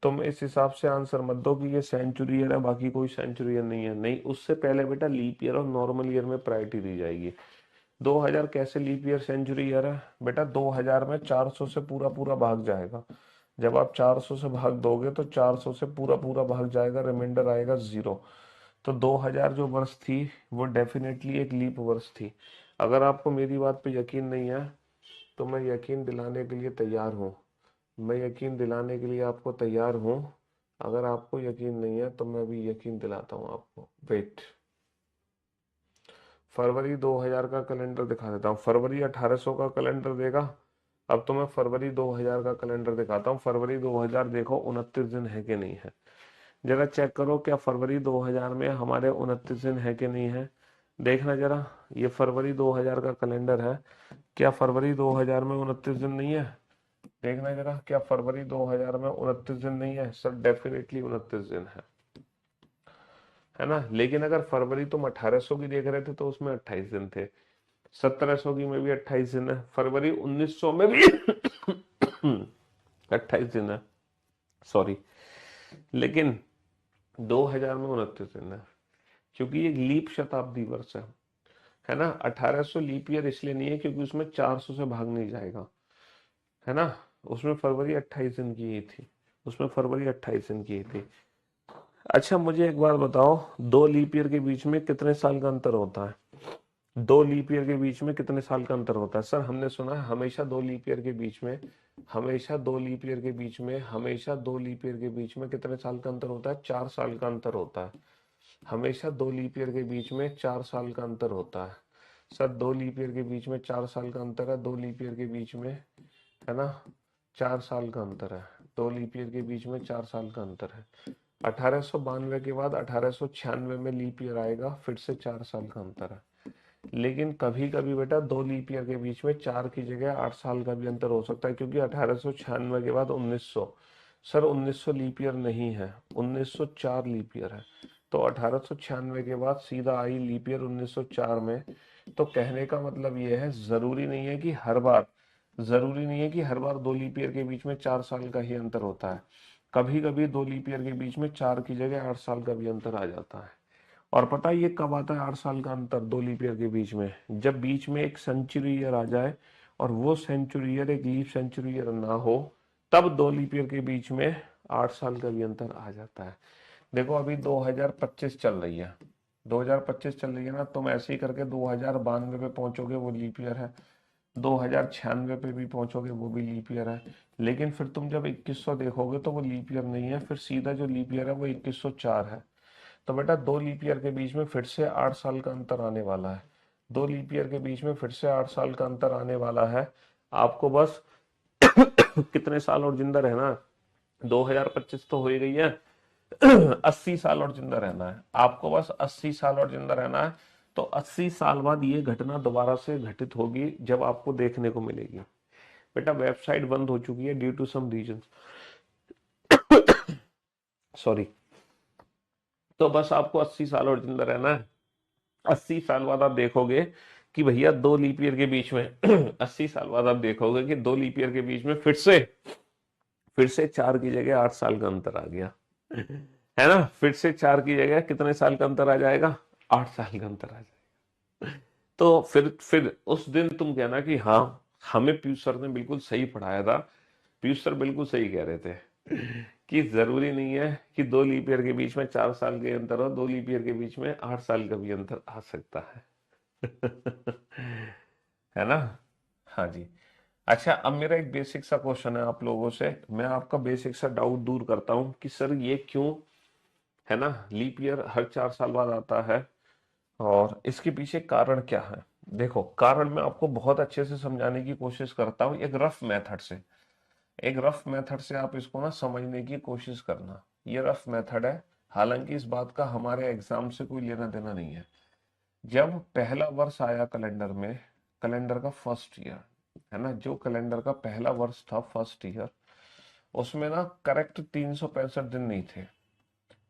तुम इस हिसाब से आंसर मत दो कि ये सेंचुरी ईयर है, बाकी कोई सेंचुरी ईयर नहीं है। नहीं, उससे पहले बेटा लीप ईयर और नॉर्मल ईयर में प्रायोरिटी दी जाएगी। 2000 कैसे लीप ईयर सेंचुरी ईयर है? बेटा 2000 में 400 से पूरा पूरा भाग जाएगा। जब आप 400 से भाग दोगे तो 400 से पूरा पूरा भाग जाएगा, रिमाइंडर आएगा 0। तो 2000 जो वर्ष थी वो डेफिनेटली एक लीप वर्ष थी। अगर आपको मेरी बात पे यकीन नहीं है तो मैं यकीन दिलाने के लिए तैयार हूँ। मैं यकीन दिलाने के लिए आपको तैयार हूँ। अगर आपको यकीन नहीं है तो मैं भी यकीन दिलाता हूँ आपको। वेट, फरवरी 2000 का कैलेंडर दिखा देता हूँ। फरवरी 1800 का कैलेंडर देगा। अब तो मैं फरवरी 2000 का कैलेंडर दिखाता हूँ। फरवरी 2000 देखो 29 दिन है कि नहीं है, जरा चेक करो क्या फरवरी 2000 में हमारे 29 दिन है कि नहीं है। देखना जरा, ये फरवरी 2000 का कैलेंडर है, क्या फरवरी 2000 में 29 दिन नहीं है? देखना जरा, क्या फरवरी 2000 में 29 दिन नहीं है? सर डेफिनेटली 29 दिन है ना। लेकिन अगर फरवरी तुम 1800 की देख रहे थे तो उसमें 28 दिन थे। 1700 की में भी 28 दिन है। फरवरी 1900 में भी 28 दिन है, सॉरी। लेकिन 2000 में 29 दिन है, क्योंकि ये लीप शताब्दी वर्ष है ना। 1800 लीप ईयर इसलिए नहीं है क्योंकि उसमें 400 से भाग नहीं जाएगा, है ना। उसमें फरवरी 28 दिन की ही थी, उसमें फरवरी 28 दिन की ही थी। अच्छा मुझे एक बात बताओ, 2 लीप ईयर के बीच में कितने साल का अंतर होता है? 2 लीप ईयर के बीच में कितने साल का अंतर होता है? सर हमने सुना है हमेशा 2 लीप ईयर के बीच में, हमेशा 2 लीप ईयर के बीच में, हमेशा 2 लीप ईयर के बीच में कितने साल का अंतर होता है? 4 साल का अंतर होता है। हमेशा 2 लीप ईयर के बीच में 4 साल का अंतर होता है। सर 2 लीप ईयर के बीच में 4 साल का अंतर है, 2 लीप ईयर के बीच में, है ना, 4 साल का अंतर है। 2 लीप ईयर के बीच में 4 साल का अंतर है। 1892 के बाद 1896 में लीप ईयर आएगा, फिर से 4 साल का अंतर है। लेकिन कभी कभी बेटा 2 लीप ईयर के बीच में 4 की जगह 8 साल का भी अंतर हो सकता है, क्योंकि 1896 के बाद 1900, सर 1900 लीप ईयर नहीं है, 1904 लीप ईयर है। तो 1896 के बाद सीधा आई लीप ईयर 1904 में, तो कहने का मतलब ये है, जरूरी नहीं है कि हर बार 2 लीप ईयर के बीच में 4 साल का ही अंतर होता है। कभी कभी 2 लीप ईयर के बीच में 4 की जगह 8 साल का भी अंतर आ जाता है। और पता है ये कब आता है 8 साल का अंतर 2 लीप ईयर के बीच में? जब बीच में एक सेंचुरी ईयर आ जाए और वो सेंचुरी ईयर एक लीप सेंचुरी ईयर ना हो, तब 2 लीप ईयर के बीच में 8 साल का भी अंतर आ जाता है। देखो अभी 2025 चल रही है, 2025 चल रही है ना, तुम ऐसे ही करके 2092 पे पहुंचोगे, वो लीप ईयर है। 2096 पे भी पहुंचोगे, वो भी लीप ईयर है। लेकिन फिर तुम जब 2100 देखोगे तो वो लीप ईयर नहीं है, फिर सीधा जो लीप ईयर है वो 2104 है। तो बेटा 2 लीप ईयर के बीच में फिर से 8 साल का अंतर आने वाला है। 2 लीप ईयर के बीच में फिर से 8 साल का अंतर आने वाला है। आपको बस कितने साल और जिंदा रहना है? 2025 तो हो ही गई है। 80 साल और जिंदा रहना है आपको, बस 80 साल और जिंदा रहना है। तो 80 साल बाद ये घटना दोबारा से घटित होगी, जब आपको देखने को मिलेगी। बेटा वेबसाइट बंद हो चुकी है due to some reason, sorry. तो बस आपको 80 साल और जिंदा रहना है। 80 साल बाद आप देखोगे कि भैया 2 लीप ईयर के बीच में 80 साल बाद आप देखोगे कि 2 लीप ईयर के बीच में फिर से 4 की जगह 8 साल का अंतर आ गया, है ना? फिर से 4 की जगह कितने साल का अंतर आ जाएगा? 8 साल का अंतर आ जाएगा। तो फिर उस दिन तुम कहना कि हाँ, हमें पीयूष सर ने बिल्कुल सही पढ़ाया था। पीयूष सर बिल्कुल सही कह रहे थे कि जरूरी नहीं है कि 2 लीप ईयर के बीच में 4 साल के अंतर हो, 2 लीप ईयर के बीच में 8 साल का भी अंतर आ सकता है। है ना? हाँ जी। अच्छा, अब मेरा एक बेसिक सा क्वेश्चन है आप लोगों से, मैं आपका बेसिक सा डाउट दूर करता हूँ कि सर ये क्यों, है ना, लीप ईयर हर 4 साल बाद आता है और इसके पीछे कारण क्या है? देखो कारण मैं आपको बहुत अच्छे से समझाने की कोशिश करता हूँ, एक रफ मेथड से आप इसको ना समझने की कोशिश करना। ये रफ मेथड है, हालांकि इस बात का हमारे एग्जाम से कोई लेना देना नहीं है। जब पहला वर्ष आया कैलेंडर में, कैलेंडर का फर्स्ट ईयर, है ना, जो कैलेंडर का पहला वर्ष था फर्स्ट ईयर, उसमें ना करेक्ट 365 दिन नहीं थे।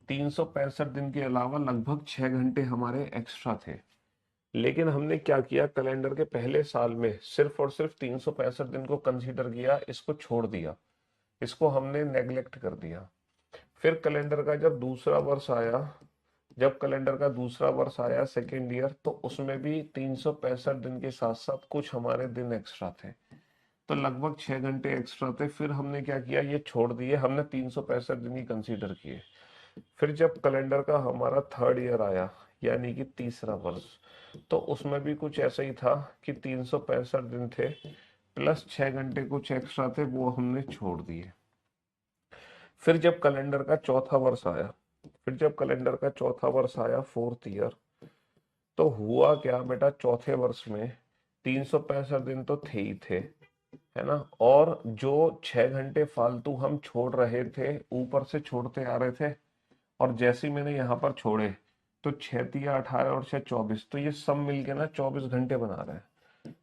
365 दिन के अलावा लगभग 6 घंटे हमारे एक्स्ट्रा थे। लेकिन हमने क्या किया, कैलेंडर के पहले साल में सिर्फ और सिर्फ 365 दिन को कंसीडर किया, इसको छोड़ दिया, इसको हमने नेग्लेक्ट कर दिया। फिर कैलेंडर का जब कैलेंडर का दूसरा वर्ष आया सेकेंड ईयर, तो उसमें भी 365 दिन के साथ साथ कुछ हमारे दिन एक्स्ट्रा थे, तो लगभग 6 घंटे एक्स्ट्रा थे। फिर हमने क्या किया, ये छोड़ दिए, हमने 365 दिन ही कंसीडर किए। फिर जब कैलेंडर का हमारा थर्ड ईयर आया, यानी कि तीसरा वर्ष, तो उसमें भी कुछ ऐसा ही था कि 365 दिन थे, प्लस 6 घंटे कुछ एक्स्ट्रा थे, वो हमने छोड़ दिए। फिर जब कैलेंडर का चौथा वर्ष आया फोर्थ ईयर, तो हुआ क्या बेटा, चौथे वर्ष में 365 दिन तो थे ही थे, है ना, और जो 6 घंटे फालतू हम छोड़ रहे थे, ऊपर से छोड़ते आ रहे थे, और जैसे ही मैंने यहाँ पर छोड़े, तो 6 × 3 = 18 और 6 × 24, तो ये सब मिलके ना 24 घंटे बना रहे हैं।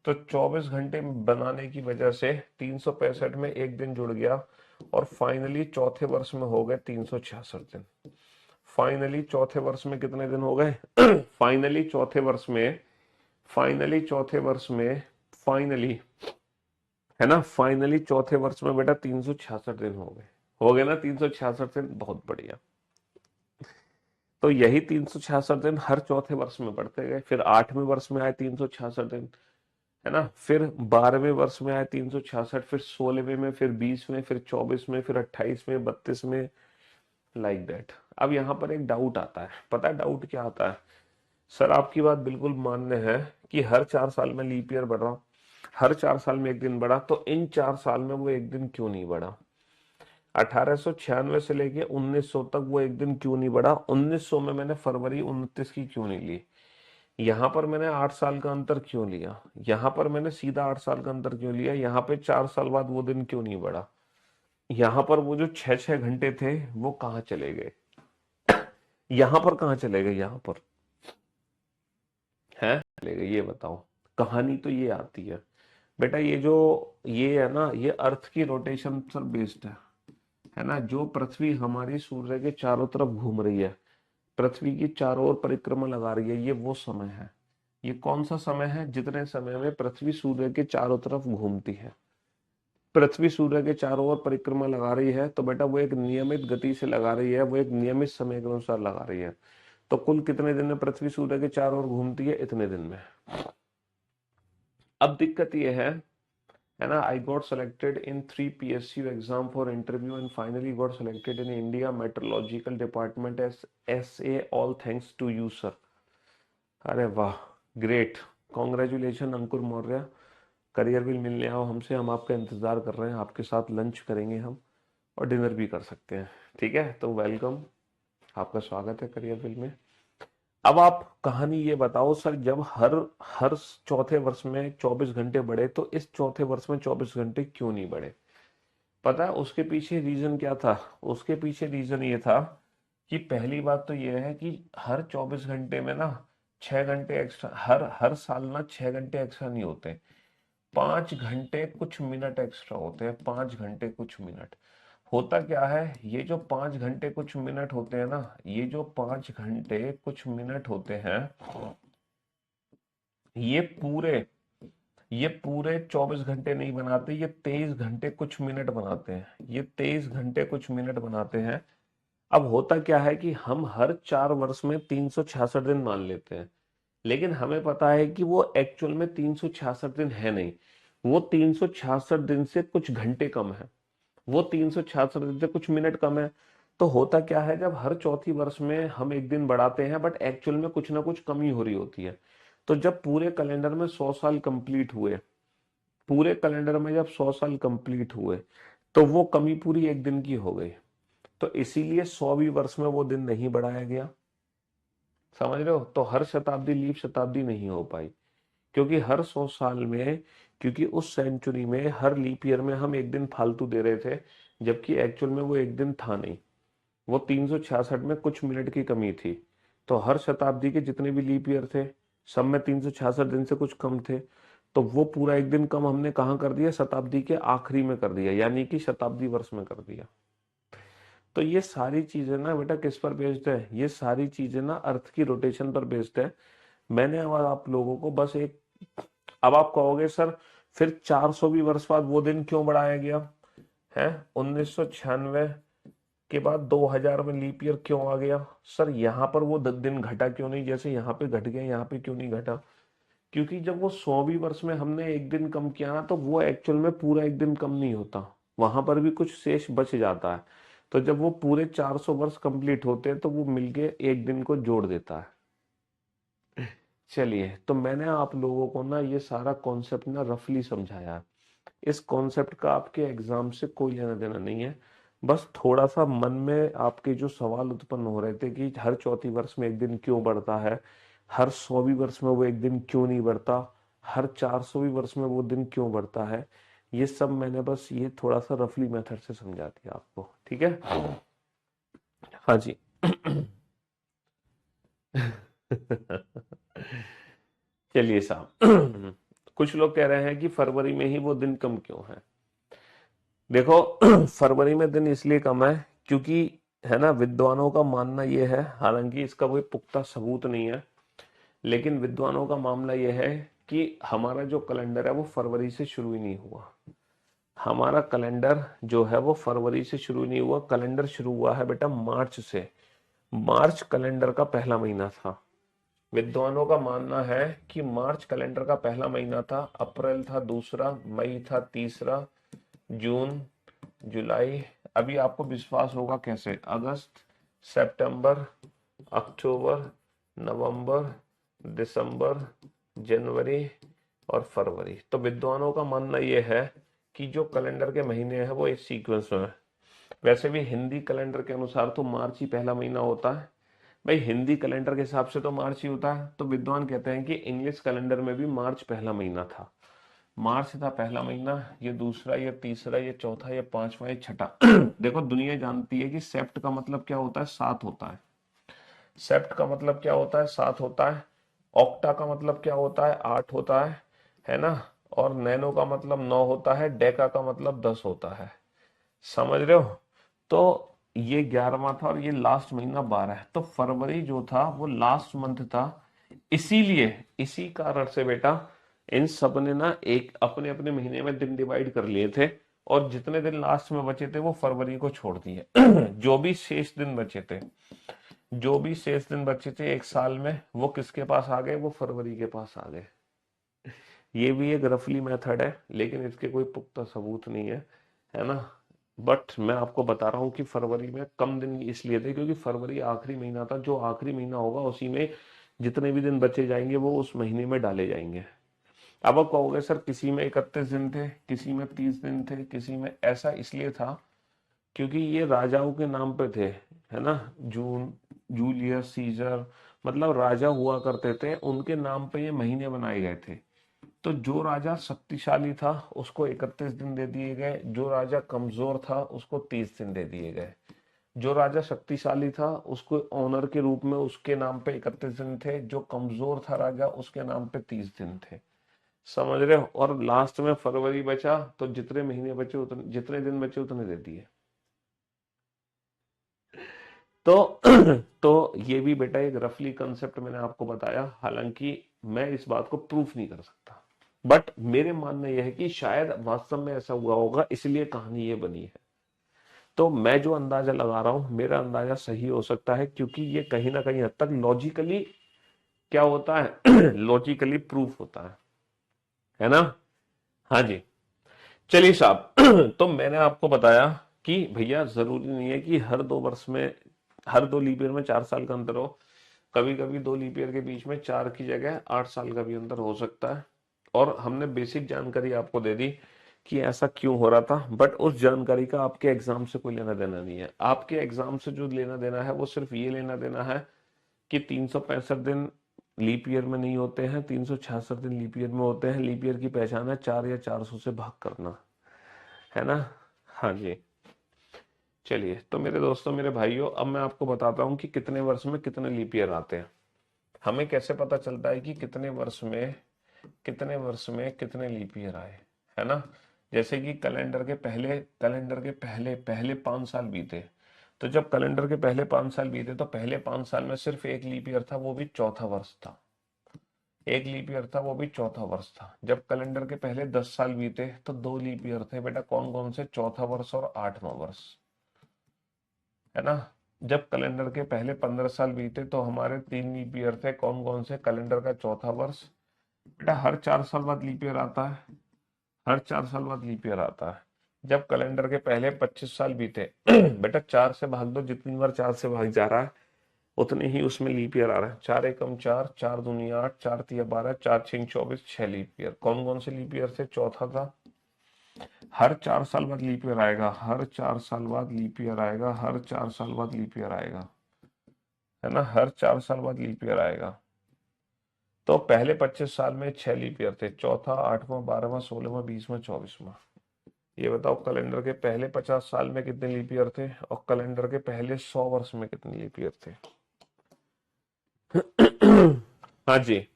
तो 24 घंटे बनाने की वजह से 365 में एक दिन जुड़ गया, और फाइनली चौथे वर्ष में हो गए 366 दिन। फाइनली चौथे वर्ष में कितने दिन हो गए? फाइनली चौथे वर्ष में फाइनली, है ना, फाइनली चौथे वर्ष में बेटा 366 दिन हो गए ना, 366 दिन, बहुत बढ़िया। तो यही 366 दिन हर चौथे वर्ष में बढ़ते गए, फिर 8वें वर्ष में आए 366 दिन, है ना, फिर 12वें वर्ष में आए 366, फिर 16वें में, फिर 20वें, फिर 24 में, फिर 28 में, 32 में, लाइक दैट। अब यहाँ पर एक डाउट आता है, पता है डाउट क्या आता है? सर आपकी बात बिल्कुल मान्य है कि हर 4 साल में लीप ईयर बढ़ा, हर 4 साल में एक दिन बढ़ा, तो इन 4 साल में वो एक दिन क्यों नहीं बढ़ा? 1896 से लेके 1900 तक वो एक दिन क्यों नहीं बढ़ा? 1900 में मैंने फरवरी 29 की क्यों नहीं ली? यहाँ पर मैंने 8 साल का अंतर क्यों लिया? यहाँ पर मैंने सीधा 8 साल का अंतर क्यों लिया? यहाँ पे 4 साल बाद वो दिन क्यों नहीं बढ़ा? यहाँ पर वो जो 6 6 घंटे थे वो कहाँ चले गए? यहाँ पर कहाँ चले गए? यहाँ पर है चले गए, ये बताओ। कहानी तो ये आती है बेटा, ये है ना, ये अर्थ की रोटेशन पर बेस्ड है ना, जो पृथ्वी हमारी सूर्य के चारों तरफ घूम रही है, पृथ्वी की चारों ओर परिक्रमा लगा रही है, ये वो समय है ये कौन सा समय है? जितने समय में पृथ्वी सूर्य के चारों तरफ घूमती है। पृथ्वी सूर्य के चारों ओर परिक्रमा लगा रही है, तो बेटा वो एक नियमित गति से लगा रही है, वो एक नियमित समय के अनुसार लगा रही है। तो कुल कितने दिन में पृथ्वी सूर्य के चारों ओर घूमती है? इतने दिन में। अब दिक्कत ये है ना, I got selected in 3 PSU exam for interview and finally got selected in India meteorological department as SA, all thanks to you sir. अरे वाह, great, congratulation Ankur Maurya. Career will मिलने आओ हमसे, हम आपका इंतजार कर रहे हैं, आपके साथ लंच करेंगे हम, और डिनर भी कर सकते हैं। ठीक है, तो वेलकम, आपका स्वागत है करियर विल में। अब आप कहानी ये बताओ सर, जब हर हर चौथे वर्ष में 24 घंटे बढ़े, तो इस चौथे वर्ष में 24 घंटे क्यों नहीं बढ़े? पता है उसके पीछे रीजन क्या था? उसके पीछे रीजन ये था कि पहली बात तो ये है कि हर 24 घंटे में ना 6 घंटे एक्स्ट्रा, हर हर साल ना 6 घंटे एक्स्ट्रा नहीं होते, 5 घंटे कुछ मिनट एक्स्ट्रा होते हैं, 5 घंटे कुछ मिनट। होता क्या है, ये जो 5 घंटे कुछ मिनट होते हैं ना, ये जो 5 घंटे कुछ मिनट होते हैं, ये पूरे ये पूरे 24 घंटे नहीं बनाते, ये 23 घंटे कुछ मिनट बनाते हैं, ये 23 घंटे कुछ मिनट बनाते हैं। अब होता क्या है कि हम हर 4 वर्ष में 366 दिन मान लेते हैं, लेकिन हमें पता है कि वो एक्चुअल में 366 दिन है नहीं, वो 366 दिन से कुछ घंटे कम है, वो 366 दिन से कुछ मिनट कम है। तो होता क्या है, जब हर चौथी वर्ष में हम एक दिन बढ़ाते हैं, बट एक्चुअल में कुछ ना कुछ कमी हो रही होती है। तो जब पूरे कैलेंडर में 100 साल कंप्लीट हुए, पूरे कैलेंडर में जब 100 साल कंप्लीट हुए, तो वो कमी पूरी एक दिन की हो गई। तो इसीलिए 100वीं वर्ष में वो दिन नहीं बढ़ाया गया। समझ रहे हो? तो हर शताब्दी लीप शताब्दी नहीं हो पाई, क्योंकि हर 100 साल में, क्योंकि उस सेंचुरी में हर लीप ईयर में हम एक दिन फालतू दे रहे थे, जबकि एक्चुअल में वो एक दिन था नहीं, वो 366 में कुछ मिनट की कमी थी। तो हर शताब्दी के जितने भी लीप ईयर थे, सब में 366 दिन से कुछ कम थे। तो वो पूरा एक दिन कम हमने कहाँ कर दिया? शताब्दी के आखिरी में कर दिया, यानी कि शताब्दी वर्ष में कर दिया। तो ये सारी चीजें ना बेटा किस पर बेस्ड है? ये सारी चीजें ना अर्थ की रोटेशन पर बेस्ड है। मैंने अब आप लोगों को बस एक, अब आप कहोगे सर फिर 400वीं वर्ष बाद वो दिन क्यों बढ़ाया गया है? 1996 के बाद 2000 में लीप ईयर क्यों आ गया? सर यहाँ पर वो दिन घटा क्यों नहीं, जैसे यहाँ पे घट गया, यहाँ पे क्यों नहीं घटा? क्योंकि जब वो 100वीं वर्ष में हमने एक दिन कम किया ना, तो वो एक्चुअल में पूरा एक दिन कम नहीं होता, वहां पर भी कुछ शेष बच जाता है। तो जब वो पूरे 400 वर्ष कंप्लीट होते हैं, तो वो मिलके एक दिन को जोड़ देता है। चलिए, तो मैंने आप लोगों को ना ये सारा कॉन्सेप्ट ना रफली समझाया है। इस कॉन्सेप्ट का आपके एग्जाम से कोई लेना देना नहीं है। बस थोड़ा सा मन में आपके जो सवाल उत्पन्न हो रहे थे कि हर चौथी वर्ष में एक दिन क्यों बढ़ता है, हर 100वीं वर्ष में वो एक दिन क्यों नहीं बढ़ता, हर 400वीं वर्ष में वो दिन क्यों बढ़ता है, ये सब मैंने बस ये थोड़ा सा रफली मेथड से समझा दिया आपको। ठीक है? हाँ जी। चलिए साहब, कुछ लोग कह रहे हैं कि फरवरी में ही वो दिन कम क्यों है? देखो, फरवरी में दिन इसलिए कम है क्योंकि, है ना, विद्वानों का मानना यह है, हालांकि इसका कोई पुख्ता सबूत नहीं है, लेकिन विद्वानों का मामला यह है कि हमारा जो कैलेंडर है वो फरवरी से शुरू ही नहीं हुआ। हमारा कैलेंडर जो है वो फरवरी से शुरू नहीं हुआ, कैलेंडर शुरू हुआ है बेटा मार्च से। मार्च कैलेंडर का पहला महीना था। विद्वानों का मानना है कि मार्च कैलेंडर का पहला महीना था, अप्रैल था दूसरा, मई था तीसरा, जून, जुलाई, अभी आपको विश्वास होगा कैसे, अगस्त, सितंबर, अक्टूबर, नवंबर, दिसंबर, जनवरी और फरवरी। तो विद्वानों का मानना यह है कि जो कैलेंडर के महीने हैं वो इस सीक्वेंस में है। वैसे भी हिंदी कैलेंडर के अनुसार तो मार्च ही पहला महीना होता है। भाई हिंदी कैलेंडर के हिसाब से तो मार्च ही होता है, तो विद्वान कहते हैं कि इंग्लिश कैलेंडर में भी मार्च पहला महीना था। मार्च था पहला महीना, ये दूसरा, ये तीसरा, ये चौथा, ये पांचवा, ये छठा। देखो दुनिया जानती है कि सेप्ट का मतलब क्या होता है? 7 होता है। सेप्ट का मतलब क्या होता है? 7 होता है। ऑक्टा का मतलब क्या होता है? 8 होता है ना? और नैनो का मतलब 9 होता है, डेका का मतलब 10 होता है। समझ रहे हो? तो ये 11वां था और ये लास्ट महीना 12 है। तो फरवरी जो था वो लास्ट मंथ था, इसीलिए इसी कारण से बेटा इन सब ने ना एक अपने अपने महीने में दिन डिवाइड कर लिए थे, और जितने दिन लास्ट में बचे थे वो फरवरी को छोड़ दिए। जो भी शेष दिन बचे थे, जो भी शेष दिन बचे थे एक साल में, वो किसके पास आ गए? वो फरवरी के पास आ गए। ये भी एक रफली मेथड है, लेकिन इसके कोई पुख्ता सबूत नहीं है ना। बट मैं आपको बता रहा हूँ कि फरवरी में कम दिन इसलिए थे क्योंकि फरवरी आखिरी महीना था, जो आखिरी महीना होगा उसी में जितने भी दिन बचे जाएंगे वो उस महीने में डाले जाएंगे। अब आप कहोगे सर किसी में 31 दिन थे, किसी में 30 दिन थे, किसी में, ऐसा इसलिए था क्योंकि ये राजाओं के नाम पे थे, है ना। जून, जूलियस सीजर, मतलब राजा हुआ करते थे, उनके नाम पे ये महीने बनाए गए थे। तो जो राजा शक्तिशाली था उसको 31 दिन दे दिए गए, जो राजा कमजोर था उसको 30 दिन दे दिए गए। जो राजा शक्तिशाली था उसको ऑनर के रूप में उसके नाम पे 31 दिन थे, जो कमजोर था राजा उसके नाम पे 30 दिन थे। समझ रहे हो? और लास्ट में फरवरी बचा तो जितने महीने बचे उतने, जितने दिन बचे उतने दे दिए। तो तो ये भी बेटा एक रफली कंसेप्ट मैंने आपको बताया, हालांकि मैं इस बात को प्रूफ नहीं कर सकता, बट मेरे मानना यह है कि शायद वास्तव में ऐसा हुआ होगा, इसलिए कहानी ये बनी है। तो मैं जो अंदाजा लगा रहा हूं, मेरा अंदाजा सही हो सकता है, क्योंकि ये कहीं ना कहीं हद तक लॉजिकली क्या होता है, लॉजिकली प्रूफ होता है ना। हाँ जी। चलिए साहब, तो मैंने आपको बताया कि भैया जरूरी नहीं है कि हर 2 वर्ष में, हर 2 लीप ईयर में 4 साल का अंतर हो। कभी कभी 2 लीप ईयर के बीच में 4 की जगह 8 साल का भी अंतर हो सकता है। और हमने बेसिक जानकारी आपको दे दी कि ऐसा क्यों हो रहा था, बट उस जानकारी का आपके एग्जाम से कोई लेना देना नहीं है। आपके एग्जाम से जो लेना देना है वो सिर्फ ये लेना देना है कि 365 दिन लीप ईयर में नहीं होते हैं, 366 दिन लीप ईयर में होते हैं। लीप ईयर की पहचान है 4 या 400 से भाग करना, है ना। हाँ जी। चलिए, तो मेरे दोस्तों, मेरे भाइयों, अब मैं आपको बताता हूँ कि कितने वर्ष में कितने लीप ईयर आते हैं। हमें कैसे पता चलता है कि कितने वर्ष में, कितने वर्ष में कितने लीप ईयर आए, है ना। जैसे कि कैलेंडर के पहले पहले 5 साल बीते, तो जब कैलेंडर के पहले 5 साल बीते तो पहले 5 साल में सिर्फ एक लीप ईयर था, वो भी चौथा वर्ष था। एक लीप ईयर था, वो भी चौथा वर्ष था। जब कैलेंडर के पहले 10 साल बीते तो 2 लीप ईयर थे बेटा, कौन कौन से? चौथा वर्ष और 8वां वर्ष, है ना। जब कैलेंडर के पहले 15 साल बीते तो हमारे 3 लीप ईयर थे, कौन कौन से? कैलेंडर का चौथा वर्ष। बेटा हर 4 साल बाद लीप ईयर आता है, हर 4 साल बाद लीप ईयर आता है। जब कैलेंडर के पहले 25 साल बीते, बेटा 4 से भाग दो, जितनी बार 4 से भाग जा रहा है उतने ही उसमें लीप ईयर आ रहा है। 4 एकम 4, 4 दूनी 8, 4 तिया 12, 4 6 24, 6 लीप ईयर। कौन कौन से लीप ईयर थे? चौथा था। हर 4 साल बाद लीप ईयर आएगा, हर 4 साल बाद लीप ईयर आएगा, हर 4 साल बाद लीप ईयर आएगा, है ना। हर 4 साल बाद लीप ईयर आएगा। तो पहले 25 साल में 6 लीप ईयर थे, चौथा, 8वां, 12वां, 16वां, 20वां, 24वां। ये बताओ कैलेंडर के पहले 50 साल में कितने लीप ईयर थे, और कैलेंडर के पहले 100 वर्ष में कितने लीप ईयर थे? हाँ जी।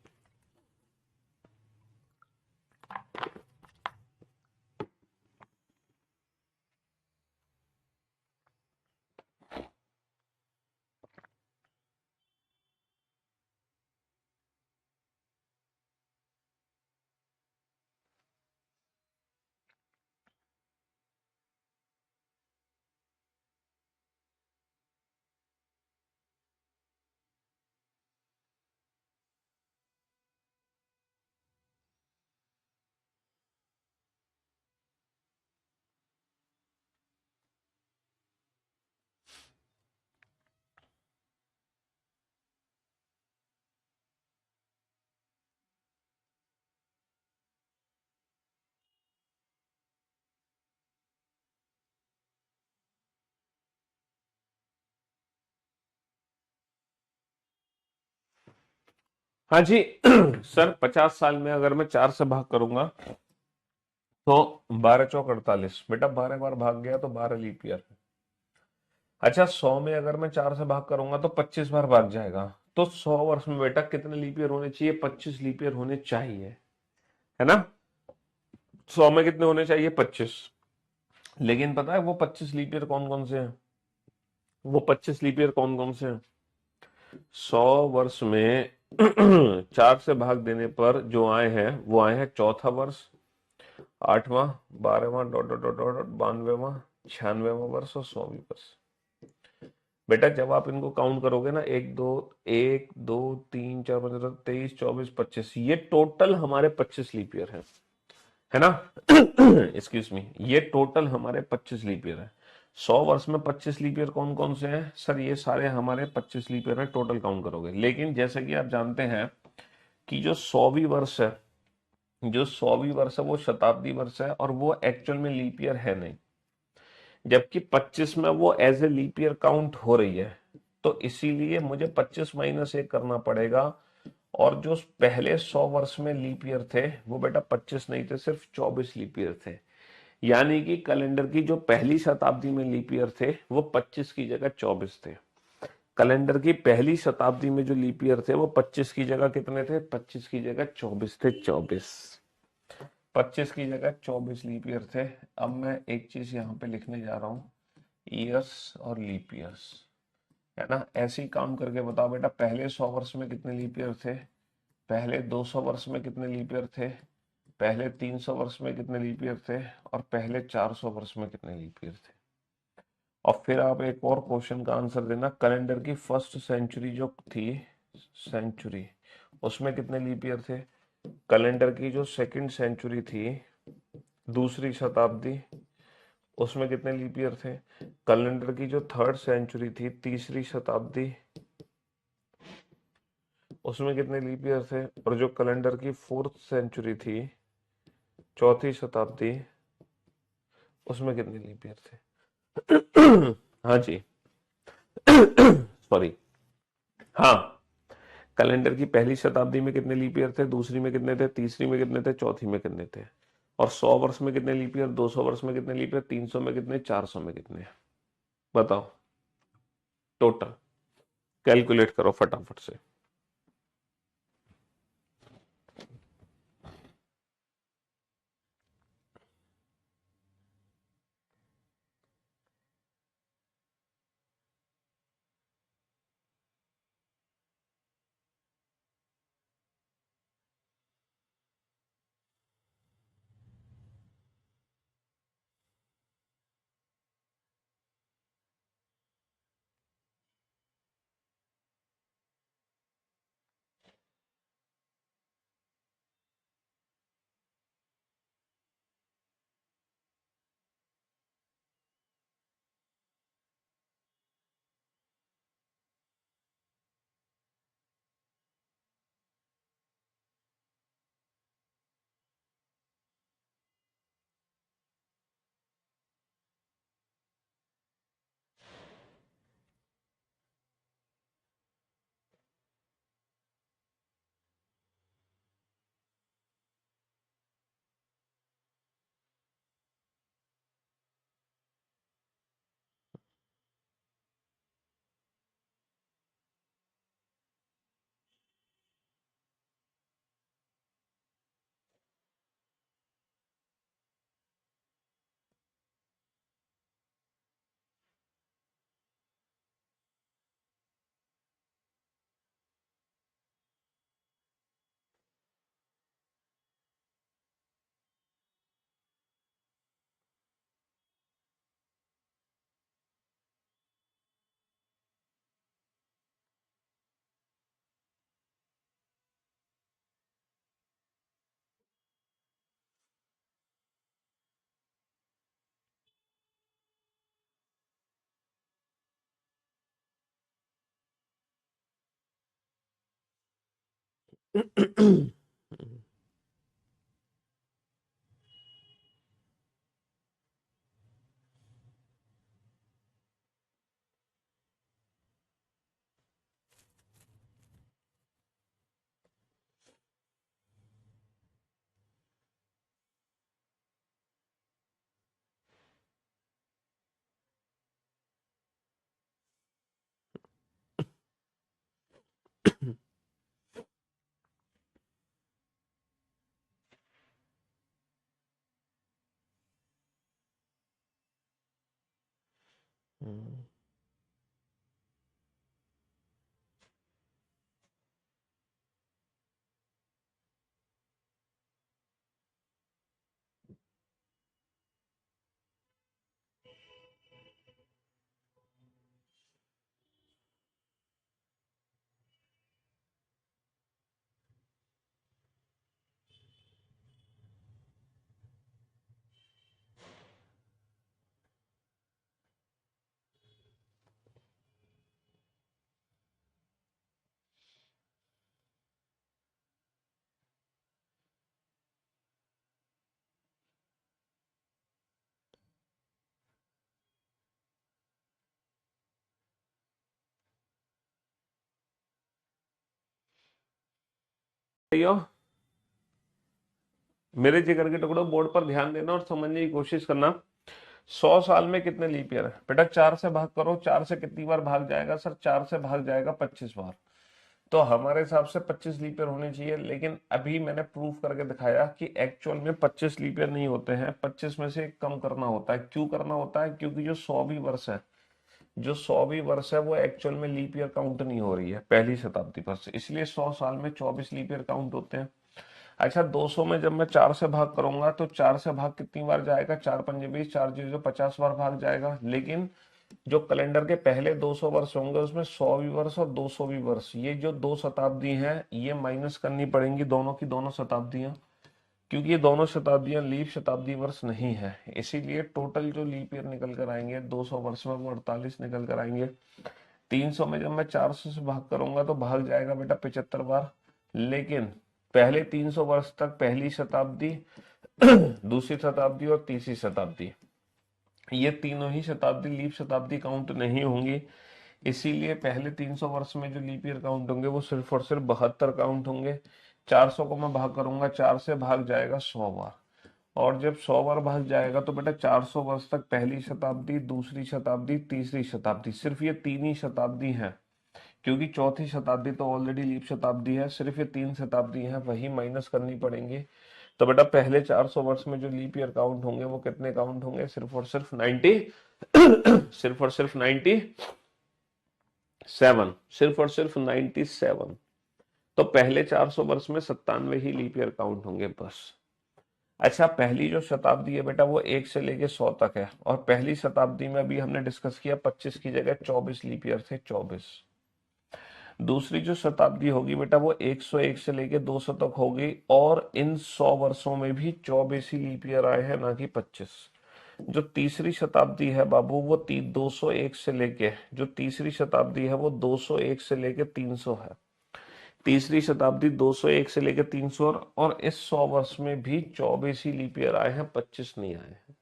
हाँ जी। सर 50 साल में अगर मैं 4 से भाग करूंगा तो 12 चौक 48, बेटा 12 बार भाग गया तो 12 लीप ईयर। अच्छा, 100 में अगर मैं 4 से भाग करूंगा तो 25 बार भाग जाएगा। तो 100 वर्ष में बेटा कितने लीप ईयर होने चाहिए? 25 लीप ईयर होने चाहिए, है ना। 100 में कितने होने चाहिए? 25। लेकिन पता है वो 25 लीप ईयर कौन कौन से हैं? वो 25 लीप ईयर कौन कौन से हैं? 100 वर्ष में 4 से भाग देने पर जो आए हैं वो आए हैं चौथा वर्ष, 8वां, 12वां, डॉट डॉट डॉट डॉट 92वां, 96वां वर्ष और 100वीं वर्ष। बेटा जब आप इनको काउंट करोगे ना, एक दो तीन चार पाँच 23 24 25, ये टोटल हमारे 25 लीप ईयर है ना। एक्सक्यूज मी, ये टोटल हमारे 25 लीप ईयर है। 100 वर्ष में 25 लीप ईयर कौन कौन से हैं सर? ये सारे हमारे 25 लीप ईयर है, टोटल काउंट करोगे। लेकिन जैसे कि आप जानते हैं कि जो 100वीं वर्ष है, जो 100वीं वर्ष है वो शताब्दी वर्ष है और वो एक्चुअल में लीप ईयर है नहीं, जबकि 25 में वो as a leap year count हो रही है। तो इसीलिए मुझे 25 - 1 करना पड़ेगा। और जो पहले 100 वर्ष में लीप ईयर थे वो बेटा 25 नहीं थे, सिर्फ 24 लीप ईयर थे। यानी कि कैलेंडर की जो पहली शताब्दी में लीप ईयर थे वो 25 की जगह 24 थे। कैलेंडर की पहली शताब्दी में जो लीप ईयर थे वो 25 की जगह कितने थे? 25 की जगह 24 थे। 25 की जगह 24 लीप ईयर थे। अब मैं एक चीज यहाँ पे लिखने जा रहा हूँ, ईयर्स और लीप ईयर्स, है ना। ऐसे ही काम करके बताओ बेटा, पहले 100 वर्ष में कितने लीप ईयर थे, पहले 200 वर्ष में कितने लीप ईयर थे, पहले 300 वर्ष में कितने लीप ईयर थे, और पहले 400 वर्ष में कितने लीप ईयर थे। और फिर आप एक और क्वेश्चन का आंसर देना, कैलेंडर की फर्स्ट सेंचुरी जो थी, सेंचुरी, उसमें कितने लीप ईयर थे। कैलेंडर की जो सेकंड सेंचुरी थी, दूसरी शताब्दी, उसमें कितने लीप ईयर थे। कैलेंडर की जो थर्ड सेंचुरी थी, तीसरी शताब्दी, उसमें कितने लीप ईयर थे। और जो कैलेंडर की फोर्थ सेंचुरी थी, चौथी शताब्दी, उसमें कितने लीप ईयर थे। हाँ जी, सॉरी, हाँ, कैलेंडर की पहली शताब्दी में कितने लीप ईयर थे, दूसरी में कितने थे, तीसरी में कितने थे, चौथी में कितने थे। और 100 वर्ष में कितने लीप ईयर, 200 वर्ष में कितने लीप ईयर, 300 में कितने, 400 में कितने। बताओ टोटल, कैलकुलेट करो फटाफट से। भाइयों, मेरे जिगर के टुकड़ों, बोर्ड पर ध्यान देना और समझने की कोशिश करना। 100 साल में कितने लीप ईयर है बेटा? 4 से भाग करो। 4 से कितनी बार भाग जाएगा सर? 4 से भाग जाएगा 25 बार। तो हमारे हिसाब से 25 लीप ईयर होने चाहिए, लेकिन अभी मैंने प्रूफ करके दिखाया कि एक्चुअल में 25 लीप ईयर नहीं होते हैं। 25 में से कम करना होता है। क्यों करना होता है? क्योंकि जो 100वीं वर्ष है, जो 100वीं वर्ष है वो एक्चुअल में लीप ईयर काउंट नहीं हो रही है पहली शताब्दी पर से, इसलिए 100 साल में 24 लीप ईयर काउंट होते हैं। अच्छा, 200 में जब मैं 4 से भाग करूंगा तो 4 से भाग कितनी बार जाएगा? 4 पंजे 20, 4 जीरो 50 बार भाग जाएगा। लेकिन जो कैलेंडर के पहले 200 वर्ष होंगे उसमें 100वीं वर्ष और 200वीं वर्ष, ये जो 2 शताब्दी हैं ये माइनस करनी पड़ेंगी, दोनों की दोनों शताब्दियां, क्योंकि ये दोनों शताब्दियां लीप शताब्दी वर्ष नहीं है। इसीलिए टोटल जो लीप ईयर निकल कर आएंगे 200 वर्ष में वो 48 निकल कर आएंगे। 300 में जब मैं 400 से भाग करूंगा तो भाग जाएगा बेटा 75 बार। लेकिन पहले 300 वर्ष तक पहली शताब्दी, दूसरी शताब्दी और तीसरी शताब्दी, ये तीनों ही शताब्दी लीप शताब्दी काउंट नहीं होंगी। इसीलिए पहले 300 वर्ष में जो लीप ईयर काउंट होंगे वो सिर्फ और सिर्फ 72 काउंट होंगे। 400 को मैं भाग करूंगा, 4 से भाग जाएगा 100 बार, और जब 100 बार भाग जाएगा तो बेटा 400 वर्ष तक पहली शताब्दी, दूसरी शताब्दी, तीसरी शताब्दी, सिर्फ ये तीन ही शताब्दी है, क्योंकि चौथी शताब्दी तो ऑलरेडी लीप शताब्दी है। सिर्फ ये 3 शताब्दी है, वही माइनस करनी पड़ेंगे। तो बेटा पहले 400 वर्ष में जो लीप ईयर काउंट होंगे वो कितने काउंट होंगे? सिर्फ और सिर्फ 90 सिर्फ और सिर्फ 97, सिर्फ और सिर्फ 97। तो पहले 400 वर्ष में 97 ही लीप ईयर काउंट होंगे बस। अच्छा, पहली जो शताब्दी है बेटा वो 1 से लेके 100 तक है, और पहली शताब्दी में अभी हमने डिस्कस किया 25 की जगह 24 लीप ईयर थे, 24। दूसरी जो शताब्दी होगी बेटा वो 101 से लेके 200 तक होगी, और इन 100 वर्षों में भी 24 ही लीप ईयर आए हैं, ना कि 25। जो तीसरी शताब्दी है बाबू वो 201 से लेके, जो तीसरी शताब्दी है वो 201 से लेके 300 है। तीसरी शताब्दी 201 से लेके 300, और इस 100 वर्ष में भी 24 ही लीप ईयर आए हैं, 25 नहीं आए हैं।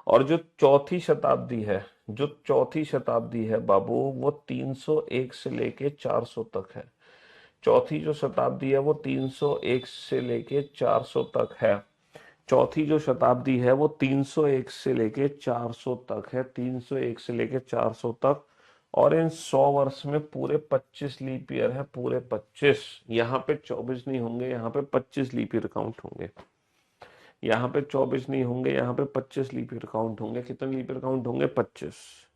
और जो चौथी शताब्दी है, जो चौथी शताब्दी है बाबू वो 301 से लेके 400 तक है। चौथी जो शताब्दी है वो 301 से लेके 400 तक है। चौथी जो शताब्दी है वो 301 से लेके 400 तक है, 301 से लेके 400 तक। और इन 100 वर्ष में पूरे 25 लीप ईयर है, पूरे 25। यहाँ पे 24 नहीं होंगे, यहाँ पे 25 लीप ईयर काउंट होंगे। यहाँ पे 24 नहीं होंगे, यहाँ पे 25 लीप ईयर काउंट होंगे। कितने लीप ईयर काउंट होंगे? 25।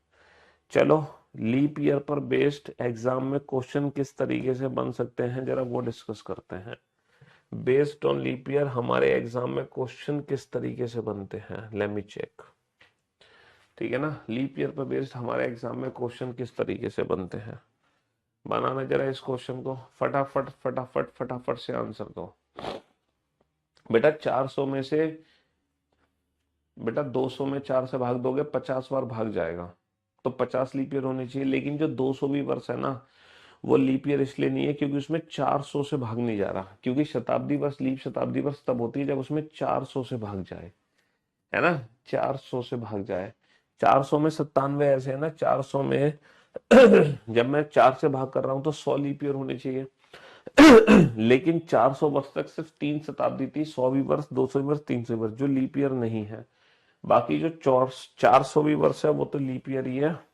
चलो, लीप ईयर पर बेस्ड एग्जाम में क्वेश्चन किस तरीके से बन सकते हैं जरा वो डिस्कस करते हैं। बेस्ड ऑन लीप ईयर हमारे एग्जाम में क्वेश्चन किस तरीके से बनते हैं, लेट मी चेक। ठीक है ना, लीप ईयर पर बेस्ड हमारे एग्जाम में क्वेश्चन किस तरीके से बनते हैं, बनाना जरा इस क्वेश्चन को, फटाफट फटाफट फटाफट से आंसर दो। बेटा 400 में से, बेटा 200 में 4 से भाग दोगे 50 बार भाग जाएगा, तो 50 लीप ईयर होने चाहिए। लेकिन जो 200वीं वर्ष है ना वो लीप ईयर इसलिए नहीं है क्योंकि उसमें 400 से भाग नहीं जा रहा, क्योंकि शताब्दी वर्ष, लीप शताब्दी वर्ष तब होती है जब उसमें 400 से भाग जाए, है ना, 400 से भाग जाए। 400 में 97 ऐसे है ना, 400 में जब मैं 4 से भाग कर रहा हूं तो 100 लीप ईयर होने चाहिए। लेकिन 400 वर्ष तक सिर्फ 3 शताब्दी थी, 100वीं वर्ष, 200वीं वर्ष, 300वीं वर्ष, जो लीप ईयर नहीं है। बाकी जो 400वीं वर्ष है वो तो लीप ईयर ही है।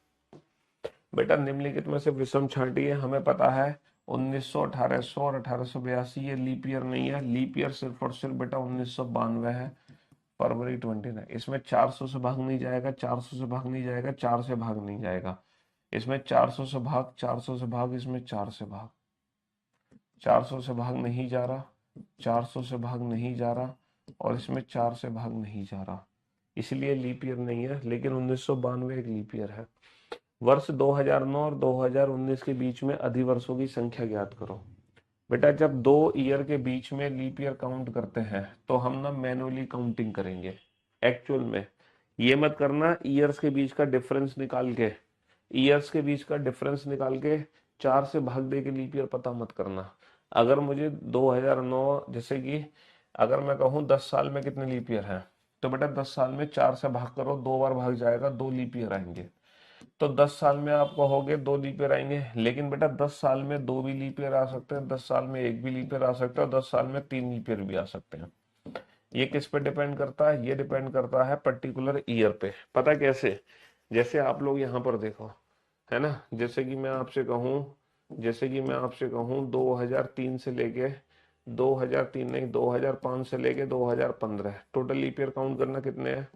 बेटा निम्नलिखित में से विषम छांटिए। हमें पता है 1900, 1800 और 1882 ये लीप ईयर नहीं है। लीप ईयर सिर्फ और सिर्फ बेटा 1992 है, फरवरी 29। इसमें 400 से भाग नहीं जाएगा, 400 से भाग नहीं जाएगा, 4 से भाग नहीं जाएगा। इसमें 400 से भाग, 400 से भाग, इसमें 4 से भाग, 400 से भाग नहीं जा रहा, 400 से भाग नहीं जा रहा, और इसमें 4 से भाग नहीं जा रहा, इसलिए लीप ईयर नहीं है। लेकिन 1992 एक लीप ईयर है। वर्ष 2009 और 2019 के बीच में अधिवर्षों की संख्या ज्ञात करो। बेटा जब 2 ईयर के बीच में लीप ईयर काउंट करते हैं तो हम ना मैनुअली काउंटिंग करेंगे। एक्चुअल में ये मत करना ईयर्स के बीच का डिफरेंस निकाल के, ईयर्स के बीच का डिफरेंस निकाल के 4 से भाग दे के लीप ईयर पता मत करना। अगर मुझे 2009, जैसे कि अगर मैं कहूँ 10 साल में कितने लीप ईयर हैं, तो बेटा 10 साल में 4 से भाग करो, 2 बार भाग जाएगा, 2 लीप ईयर आएंगे। तो 10 साल में आप कहोगे 2 लीप ईयर आएंगे, लेकिन बेटा 10 साल में 2 भी लीप ईयर आ सकते हैं, 10 साल में 1 भी लीप ईयर आ सकता है, और 10 साल में 3 लीप ईयर भी आ सकते हैं। ये किस पे डिपेंड करता है? ये डिपेंड करता है पर्टिकुलर ईयर पे। पता कैसे? जैसे आप लोग यहाँ पर देखो, है ना, जैसे कि मैं आपसे कहूँ 2003 से लेके 2003 नहीं 2005 से लेके 2015 टोटल लीप ईयर काउंट करना कितने हैं?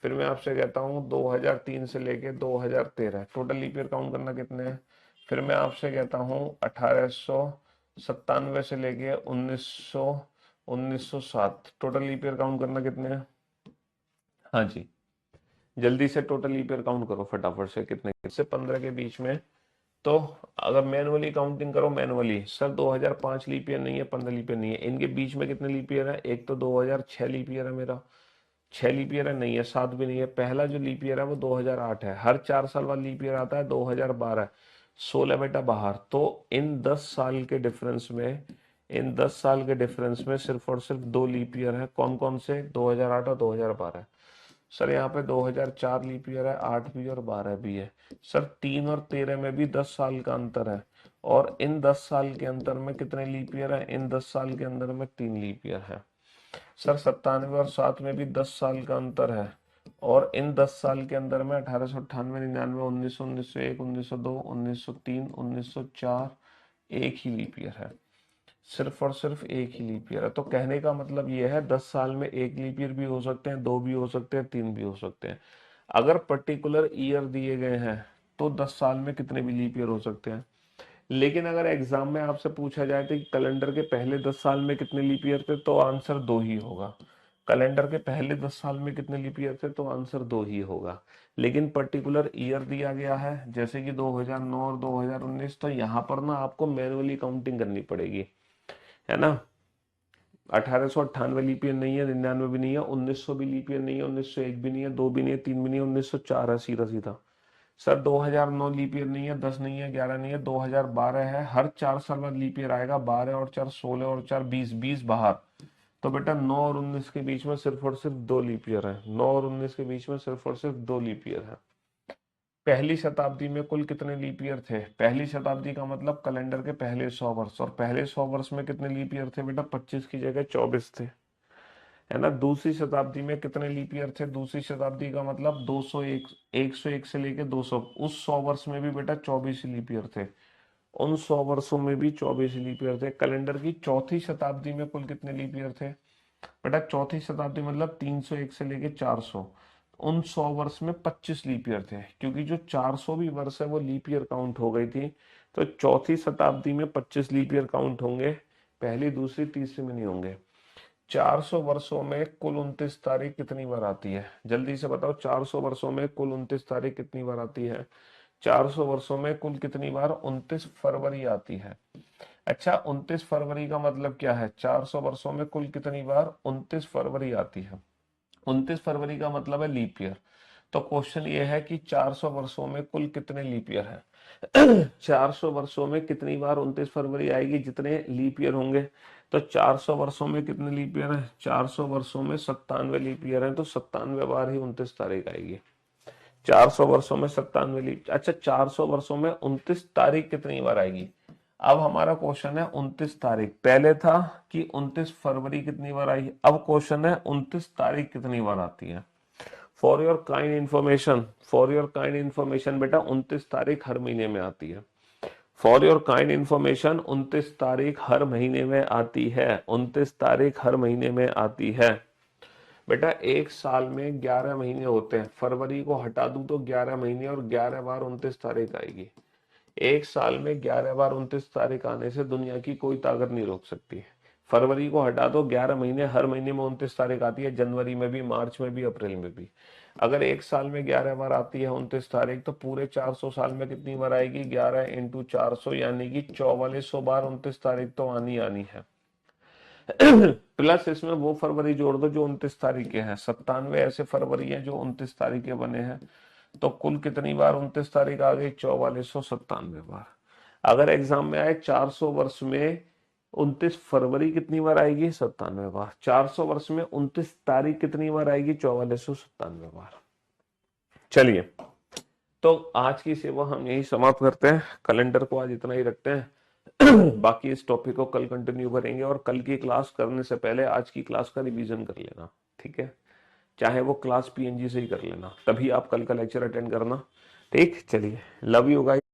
फिर मैं आपसे कहता हूँ 2003 से लेके 2013 टोटल लीप ईयर काउंट करना कितने हैं? फिर मैं आपसे कहता हूँ 1897 से लेके 1907 टोटल लीप ईयर काउंट करना कितने हैं? हाँ जी, जल्दी से टोटल लीप ईयर काउंट करो फटाफट से, कितने से 15 के बीच में। तो अगर मैनुअली काउंटिंग करो, मैनुअली सर 2005 लीप ईयर नहीं है, 15 लीप ईयर नहीं है, इनके बीच में कितने लीप ईयर है? एक तो 2006 लीप ईयर है मेरा, 6 लीप ईयर है, नहीं है, 7 भी नहीं है। पहला जो लीप ईयर है वो 2008 है, हर 4 साल बाद लीप ईयर आता है 2012, 16 बेटा बाहर। तो इन 10 साल के डिफरेंस में, इन 10 साल के डिफरेंस में सिर्फ और सिर्फ 2 लीप ईयर है। कौन कौन से? 2008 और 2012। सर यहाँ पे 2004 लीप ईयर है, 8 भी और 12 भी है। सर 3 और 13 में भी 10 साल का अंतर है, और इन 10 साल के अंतर में कितने लीप ईयर है? इन 10 साल के अंदर में 3 लीप ईयर है। सर 97 और 7 में भी 10 साल का अंतर है, और इन 10 साल के अंदर में 1898, 99, 1900, 1901, 1902, 1903, 1904 एक ही लीप ईयर है, सिर्फ और सिर्फ एक ही लीप ईयर है। तो कहने का मतलब ये है 10 साल में एक लीप ईयर भी हो सकते हैं, 2 भी हो सकते हैं, 3 भी हो सकते हैं। अगर पर्टिकुलर ईयर दिए गए हैं तो 10 साल में कितने भी लीप ईयर हो सकते हैं। लेकिन अगर एग्जाम में आपसे पूछा जाए तो कि कैलेंडर के पहले 10 साल में कितने लीप ईयर थे, तो आंसर 2 ही होगा। कैलेंडर के पहले 10 साल में कितने लीप ईयर थे, तो आंसर 2 ही होगा। लेकिन पर्टिकुलर ईयर दिया गया है जैसे कि 2009 और 2019, तो यहाँ पर ना आपको मैनुअली काउंटिंग करनी पड़ेगी, है ना। 1898 लीप ईयर नहीं है, 99 भी नहीं है, 1900 भी लीप ईयर नहीं है, 1901 भी नहीं है, 2 भी नहीं है, 3 भी नहीं है, 1904 है सीधा सीधा। सर 2009 लीप ईयर नहीं है, 10 नहीं है, 11 नहीं है, 2012 है, हर 4 साल बाद लीप ईयर आएगा, 12 और 4 16 और 4 20, 20 बाहर। तो बेटा 9 और 19 के बीच में सिर्फ और सिर्फ 2 लीप ईयर है, 9 और 19 के बीच में सिर्फ और सिर्फ 2 लीप ईयर है। पहली शताब्दी में कुल कितने लीप ईयर थे? पहली शताब्दी का मतलब कैलेंडर के पहले 100 वर्ष, और पहले 100 वर्ष में कितने लीप ईयर थे बेटा? 25 की जगह 24 थे, है ना। दूसरी शताब्दी में कितने लीप ईयर थे? दूसरी शताब्दी का मतलब 201, 101 से लेके 200, उस 100 वर्ष में भी बेटा 24 लीप ईयर थे, उन 100 वर्षों में भी 24 लीप ईयर थे। कैलेंडर की चौथी शताब्दी में कुल कितने लीप ईयर थे बेटा? चौथी शताब्दी मतलब 301 से लेके 400, उन 100 वर्ष में 25 लीप ईयर थे, क्योंकि जो 400 भी वर्ष है वो लीप ईयर काउंट हो गई थी। तो चौथी शताब्दी में 25 लीप ईयर काउंट होंगे, पहली दूसरी तीसरी में नहीं होंगे। 400 वर्षों में कुल 29 तारीख कितनी बार आती है? जल्दी से बताओ, 400 वर्षों में कुल 29 तारीख कितनी बार आती है? 400 वर्षों में कुल कितनी बार? 29 फरवरी आती है। अच्छा, 29 फरवरी का मतलब क्या है? 400 वर्षों में कुल कितनी बार? 29 फरवरी आती है। 29 फरवरी का मतलब है लीप ईयर। तो क्वेश्चन ये है कि 400 वर्षों में कुल कितने लीप ईयर है? 400 वर्षों में कितनी बार 29 फरवरी आएगी? जितने लीप ईयर होंगे। तो 400 वर्षों में कितने लीप ईयर है? 400 वर्षों में 97 लीप ईयर है, तो 97 बार ही 29 तारीख आएगी। 400 वर्षों में 97 लीप, अच्छा 400 वर्षों में 29 तारीख कितनी बार आएगी? अब हमारा क्वेश्चन है 29 तारीख, पहले था कि 29 फरवरी कितनी बार आई, अब क्वेश्चन है 29 तारीख कितनी बार आती है। For your kind information, for your kind information बेटा 29 तारीख हर महीने में आती है। फॉर योर काइंड इंफॉर्मेशन 29 तारीख हर महीने में आती है, 29 तारीख हर महीने में आती है। बेटा एक साल में 11 महीने होते हैं, फरवरी को हटा दूं तो 11 महीने, और 11 बार 29 तारीख आएगी। एक साल में 11 बार 29 तारीख आने से दुनिया की कोई ताकत नहीं रोक सकती। फरवरी को हटा दो, 11 महीने, हर महीने में 29 तारीख आती है, जनवरी में भी, मार्च में भी, अप्रैल में भी। अगर एक साल में 11 बार आती है 29 तारीख, तो पूरे 400 साल में कितनी बार आएगी? 11 इंटू 400, यानी कि 4400 बार 29 तारीख तो आनी आनी है। प्लस इसमें वो फरवरी जोड़ दो जो 29 तारीख के हैं, 97 ऐसे फरवरी हैं जो 29 तारीख के बने हैं। तो कुल कितनी बार 29 तारीख आ गई? 4497 बार। अगर एग्जाम में आए 400 वर्ष में 29 फरवरी कितनी बार आएगी? 97 बार। 400 वर्ष में 29 तारीख कितनी बार आएगी? 4497 बार। चलिए तो आज की सेवा हम यही समाप्त करते हैं, कैलेंडर को आज इतना ही रखते हैं। बाकी इस टॉपिक को कल कंटिन्यू करेंगे, और कल की क्लास करने से पहले आज की क्लास का रिवीजन कर लेना, ठीक है? चाहे वो क्लास पीएनजी से ही कर लेना, तभी आप कल का लेक्चर अटेंड करना। ठीक, चलिए, लव यू गाइस।